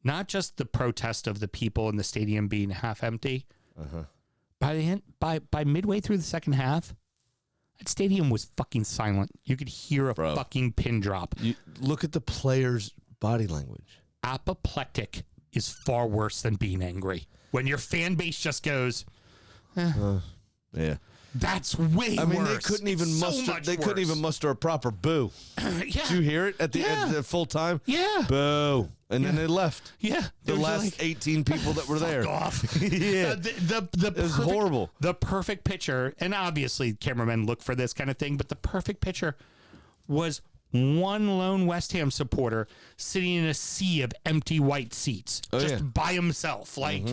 Not just the protest of the people in the stadium being half empty. By the end, by midway through the second half, that stadium was fucking silent. You could hear a fucking pin drop. You look at the players' body language. Apoplectic is far worse than being angry. When your fan base just goes, Yeah. that's way worse. I mean, they couldn't even muster. They couldn't even muster a proper boo. Did you hear it at the full time? Yeah. Boo. And then they left. Yeah. The last 18 people that were there. Off. Yeah. It was horrible. The perfect picture, and obviously cameramen look for this kind of thing, but the perfect picture was one lone West Ham supporter sitting in a sea of empty white seats, by himself. Like,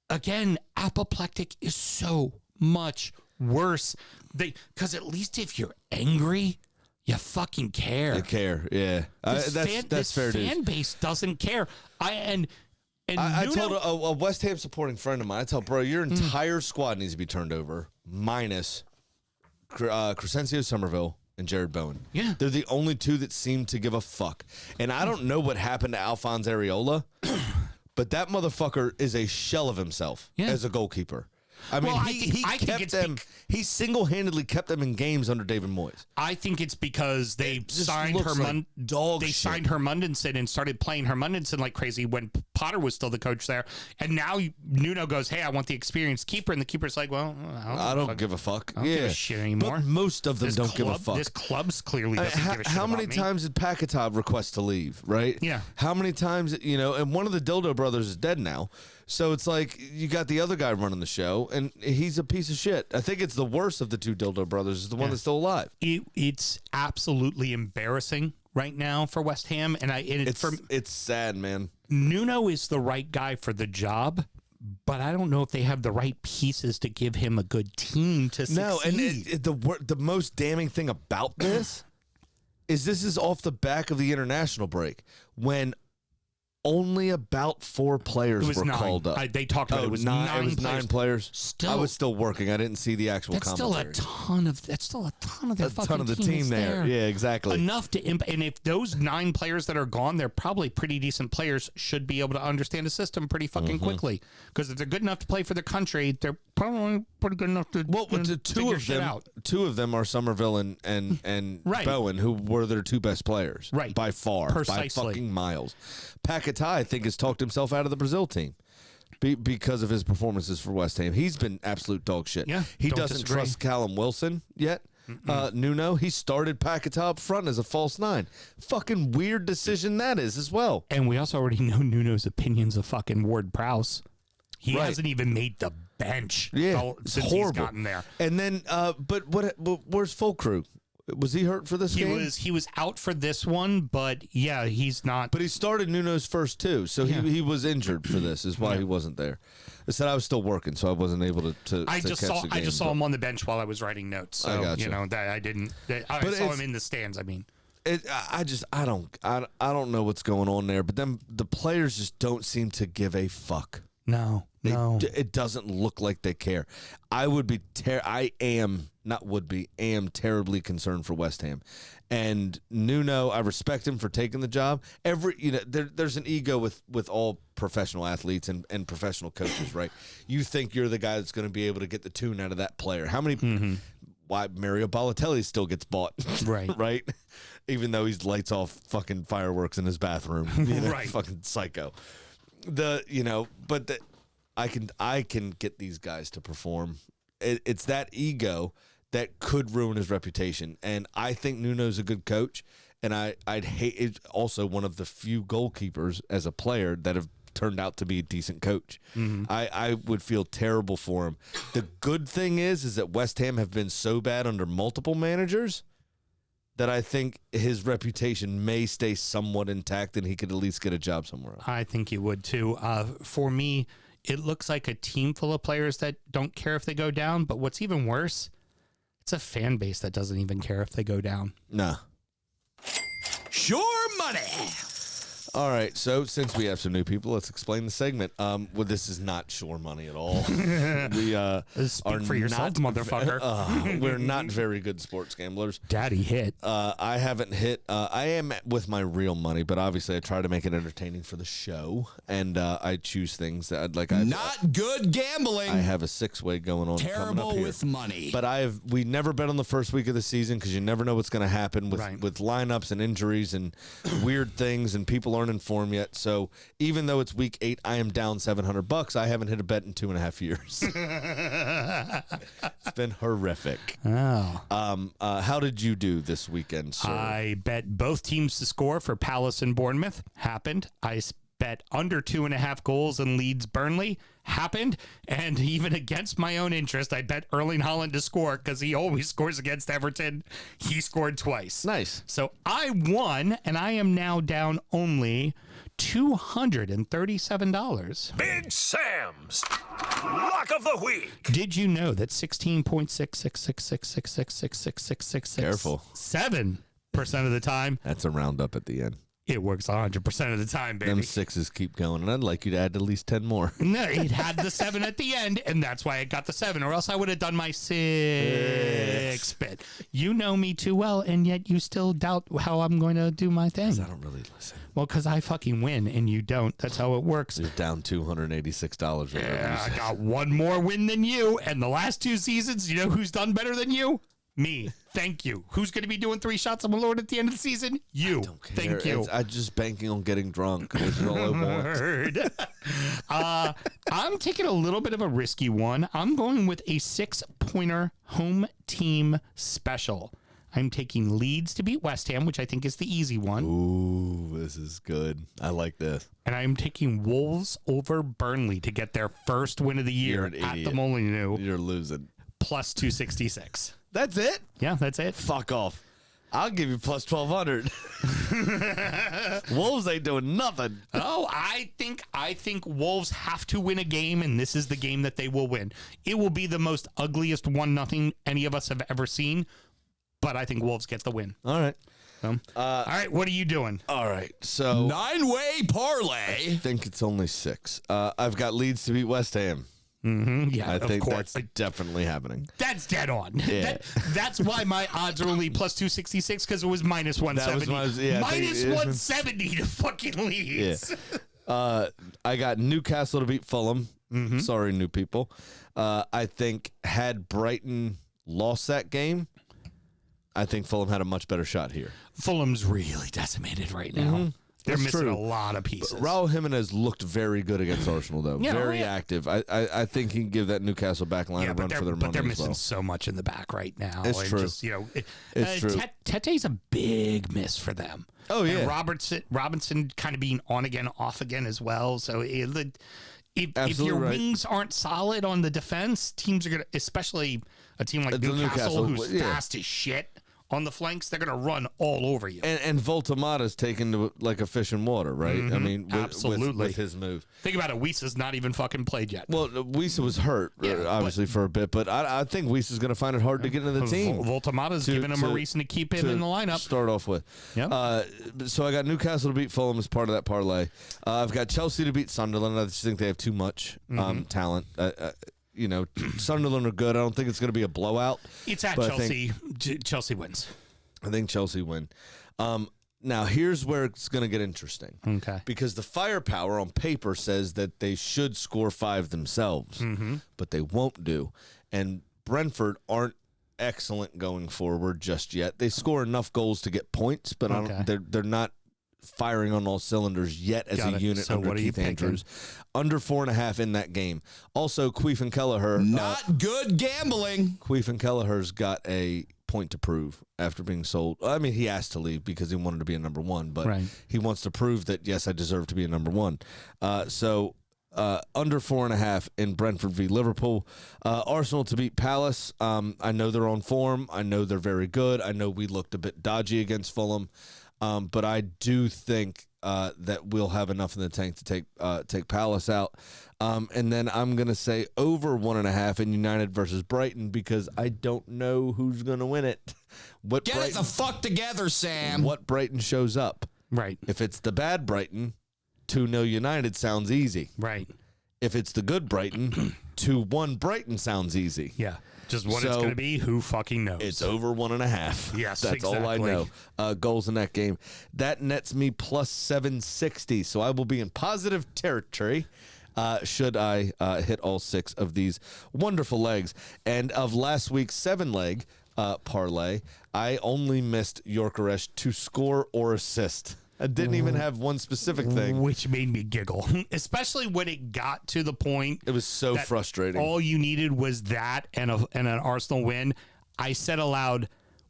again, apoplectic is so much worse. Because at least if you're angry, you fucking care. They care, yeah. That's fair. This fan base doesn't care. I told a West Ham supporting friend of mine, I tell bro, your entire squad needs to be turned over, minus Crescencio Somerville and Jared Bowen. Yeah. They're the only two that seem to give a fuck. And I don't know what happened to Alphonse Areola, but that motherfucker is a shell of himself as a goalkeeper. I mean, he single-handedly kept them in games under David Moyes. I think it's because they signed signed Hermundson and started playing Hermundson like crazy when Potter was still the coach there. And now Nuno goes, hey, I want the experienced keeper. And the keeper's like, well, I don't give a fuck. I don't give a shit anymore. But most of them don't give a fuck. This club's clearly doesn't give a shit How many about me. times did Paquetá request to leave, right? Yeah. How many times, and one of the Dildo brothers is dead now. So it's like you got the other guy running the show, and he's a piece of shit. I think it's the worst of the two Dildo brothers is the one that's still alive. It's absolutely embarrassing right now for West Ham, and it's sad, man. Nuno is the right guy for the job, but I don't know if they have the right pieces to give him a good team to succeed. No, and the most damning thing about this is off the back of the international break when only about 4 players were called up. They talked about it was nine players. Still, I was still working. I didn't see the actual commentary. That's still a ton of their fucking ton of the team there. Yeah, exactly. Enough to and if those 9 players that are gone, they're probably pretty decent players, should be able to understand the system pretty fucking quickly. Because if they're good enough to play for the country, they're probably pretty good enough to two of them are Somerville and Bowen, who were their 2 best players. Right. By far. Precisely. By fucking miles. Paquetá, I think, has talked himself out of the Brazil team because of his performances for West Ham. He's been absolute dog shit. Yeah, he doesn't trust Callum Wilson yet. Nuno, he started Paquetá up front as a false 9. Fucking weird decision that is as well. And we also already know Nuno's opinions of fucking Ward-Prowse. He hasn't even made the bench since he's gotten there. And then, but where's Fulcrew? Was he hurt for this game? He was out for this one, but yeah, he's not. But he started Nuno's first 2, so he was injured for this. Is why he wasn't there. I said I was still working, so I wasn't able to. I just saw him on the bench while I was writing notes. So I gotcha. I saw him in the stands. I mean, I don't know what's going on there. But then the players just don't seem to give a fuck. No. It doesn't look like they care. I am terribly concerned for West Ham. And Nuno, I respect him for taking the job. There's an ego with all professional athletes and professional coaches, right? You think you're the guy that's going to be able to get the tune out of that player. How many? Why Mario Balotelli still gets bought, right? Right, even though he lights off fucking fireworks in his bathroom, right? Fucking psycho. I can get these guys to perform. It's that ego that could ruin his reputation. And I think Nuno's a good coach. And I'd hate it. Also one of the few goalkeepers as a player that have turned out to be a decent coach. I would feel terrible for him. The good thing is that West Ham have been so bad under multiple managers that I think his reputation may stay somewhat intact and he could at least get a job somewhere else. I think he would too. For me, it looks like a team full of players that don't care if they go down. But what's even worse, it's a fan base that doesn't even care if they go down. No. Sure money. All right, so since we have some new people, let's explain the segment. This is not sure money at all. We Speak for yourself, motherfucker. We're not very good sports gamblers. Daddy hit. I haven't hit. I am with my real money, but obviously I try to make it entertaining for the show, and I choose things that I'd like. Not good gambling. I have a 6-way going on. Terrible coming up with money. But we never bet on the first week of the season because you never know what's going to happen with lineups and injuries and weird things, and people aren't informed yet. So even though it's week 8, I am down $700. I haven't hit a bet in 2.5 years. It's been horrific. Oh. How did you do this weekend, sir? I bet both teams to score for Palace and Bournemouth. Happened. I bet under 2.5 goals in Leeds Burnley. Happened. And even against my own interest, I bet Erling Haaland to score because he always scores against Everton. He scored twice. Nice. So I won, and I am now down only $237. Big Sam's Lock of the Week. Did you know that 16.66666666666 Careful. 7% of the time That's a roundup at the end. it works 100% of the time, baby. Them 6s keep going, and I'd like you to add at least 10 more. No, it had the 7 at the end, and that's why it got the 7, or else I would have done my 6 bit. You know me too well, and yet you still doubt how I'm going to do my thing. I don't really listen. Well, because I fucking win, and you don't. That's how it works. You're down $286. Yeah, I got one more win than you, and the last 2 seasons, you know who's done better than you? Me. Thank you. Who's going to be doing 3 shots on my Lord at the end of the season? You. Thank you. I'm just banking on getting drunk, which is all I want. I'm taking a little bit of a risky one. I'm going with a 6-pointer home team special. I'm taking Leeds to beat West Ham, which I think is the easy one. Ooh, this is good. I like this. And I'm taking Wolves over Burnley to get their first win of the year at the Molineux. You're losing. Plus 266. That's it? Yeah, that's it. Fuck off. I'll give you plus 1,200. Wolves ain't doing nothing. Oh, I think Wolves have to win a game, and this is the game that they will win. It will be the most ugliest 1-0 any of us have ever seen, but I think Wolves get the win. All right. All right, what are you doing? All right. So 9-way parlay. I think it's only 6. I've got Leeds to beat West Ham. Mm-hmm. Yeah, I think of course. that's definitely happening. That's dead on. Yeah. That's why my odds are only plus 266 because it was minus 170. Minus 170 to fucking Leeds. Yeah. I got Newcastle to beat Fulham. Mm-hmm. Sorry, new people. I think had Brighton lost that game, I think Fulham had a much better shot here. Fulham's really decimated right now. Mm-hmm. They're missing a lot of pieces. But Raul Jimenez looked very good against Arsenal, though. Yeah, very active. I think he can give that Newcastle back line a run for their money. But they're missing so much in the back right now. It's true. Just, it's true. Tete's a big miss for them. Oh, yeah. And Robinson kind of being on again, off again as well. So if your wings aren't solid on the defense, teams are going to, especially a team like Newcastle who's fast as shit on the flanks, they're going to run all over you. And Voltamata's taken to like a fish in water, right? I mean, absolutely. with his move. Think about it. Wisa's not even fucking played yet. Well, Wisa was hurt, obviously, for a bit, but I think Wisa's going to find it hard to get into the team. Voltamata's giving him a reason to keep him in the lineup. Start off with. Yeah. So I got Newcastle to beat Fulham as part of that parlay. I've got Chelsea to beat Sunderland. I just think they have too much talent. Sunderland are good. I don't think it's going to be a blowout. It's at Chelsea. Chelsea wins. I think Chelsea win. Now, here's where it's going to get interesting. Okay. Because the firepower on paper says that they should score 5 themselves, but they won't do. And Brentford aren't excellent going forward just yet. They score enough goals to get points, but they're not firing on all cylinders yet as a unit under Keith Andrews. Under 4.5 in that game. Also, Queef and Kelleher. Not good gambling. Queef and Kelleher's got a point to prove after being sold. I mean, he asked to leave because he wanted to be a number one, but he wants to prove that, yes, I deserve to be a number one. So under 4.5 in Brentford v. Liverpool. Arsenal to beat Palace. I know they're on form. I know they're very good. I know we looked a bit dodgy against Fulham. But I do think that we'll have enough in the tank to take Palace out. And then I'm going to say over 1.5 in United versus Brighton because I don't know who's going to win it. Get it the fuck together, Sam. What Brighton shows up. Right. If it's the bad Brighton, 2-0 United sounds easy. Right. If it's the good Brighton, 2-1 Brighton sounds easy. Yeah. Just what it's going to be, who fucking knows? It's over 1.5. Yes, that's exactly. all I know. Goals in that game. That nets me plus 760, so I will be in positive territory should I hit all 6 of these wonderful legs. And of last week's 7-leg parlay, I only missed Gyökeres to score or assist. I didn't even have one specific thing. Which made me giggle, especially when it got to the point. It was so frustrating. All you needed was that and an Arsenal win. I said aloud,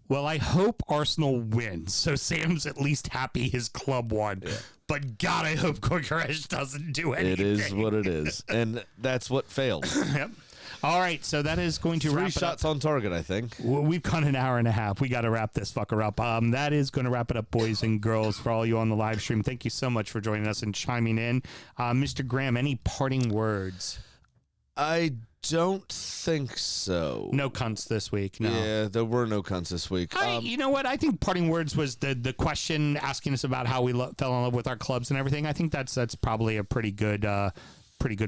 well, I hope Arsenal wins. So Sam's at least happy his club won. Yeah. But God, I hope Gyökeres doesn't do anything. It is what it is. And that's what failed. Yep. All right, so that is going to wrap it up. 3 shots on target, I think. We've gone an hour and a half. We got to wrap this fucker up. That is going to wrap it up, boys and girls, for all you on the live stream. Thank you so much for joining us and chiming in. Mr. Graham, any parting words? I don't think so. No cunts this week, no. Yeah, there were no cunts this week. You know what? I think parting words was the question asking us about how we fell in love with our clubs and everything. I think that's probably a pretty good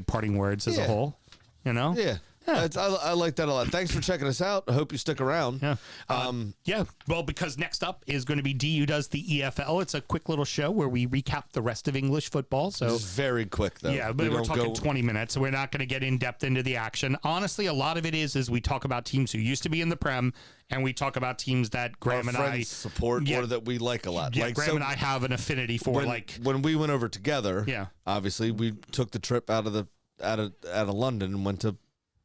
parting words as a whole. You know? Yeah. I like that a lot. Thanks for checking us out. I hope you stick around. Yeah. Well, because next up is going to be DU Does the EFL. It's a quick little show where we recap the rest of English football. So it's very quick, though. Yeah, but we're talking 20 minutes, so we're not going to get in depth into the action. Honestly, a lot of it is we talk about teams who used to be in the Prem, and we talk about teams that Graham and I support or that we like a lot. Yeah, like, Graham and I have an affinity for. When we went over together, obviously we took the trip out of London and went to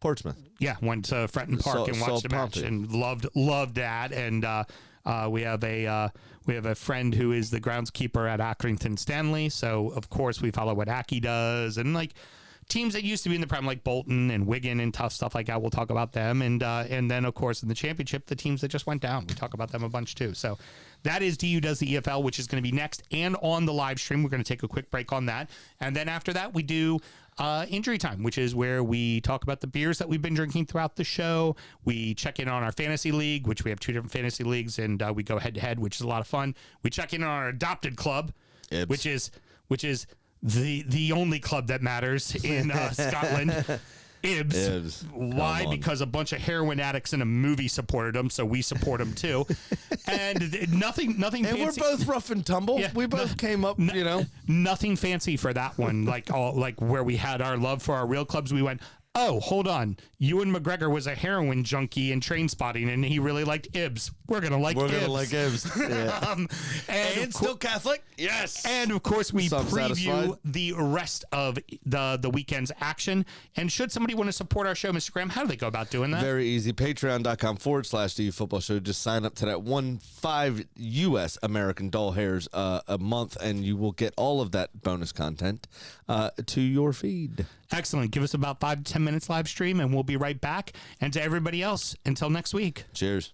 Portsmouth. Yeah, went to Frenton Park and watched the match and loved that. And we have a friend who is the groundskeeper at Accrington Stanley. So of course we follow what Aki does, and like teams that used to be in the Prem, like Bolton and Wigan and tough stuff like that. We'll talk about them, and then of course in the Championship, the teams that just went down. We talk about them a bunch too. So that is DU Does the EFL, which is going to be next and on the live stream. We're going to take a quick break on that, and then after that we do Injury Time, which is where we talk about the beers that we've been drinking throughout the show. We check in on our fantasy league, which we have 2 different fantasy leagues, and we go head to head, which is a lot of fun. We check in on our adopted club, which is the only club that matters in Scotland. Ibs. Why? Because a bunch of heroin addicts in a movie supported them, so we support them too. And nothing and fancy. We're both rough and tumble. Yeah, we both came up, Nothing fancy for that one. Like where we had our love for our real clubs, we went, oh, hold on. Ewan McGregor was a heroin junkie in Train Spotting, and he really liked Ibs. We're going to like Ibs. We're going to like Ibs. Yeah. And still Catholic? Yes. And, of course, we preview the rest of the weekend's action. And should somebody want to support our show, Mr. Graham, how do they go about doing that? Very easy. Patreon.com/DU Football Show. Just sign up to that $1.5 US American doll hairs a month, and you will get all of that bonus content to your feed. Excellent. Give us about 5 to 10 minutes live stream, and we'll be right back. And to everybody else, until next week. Cheers.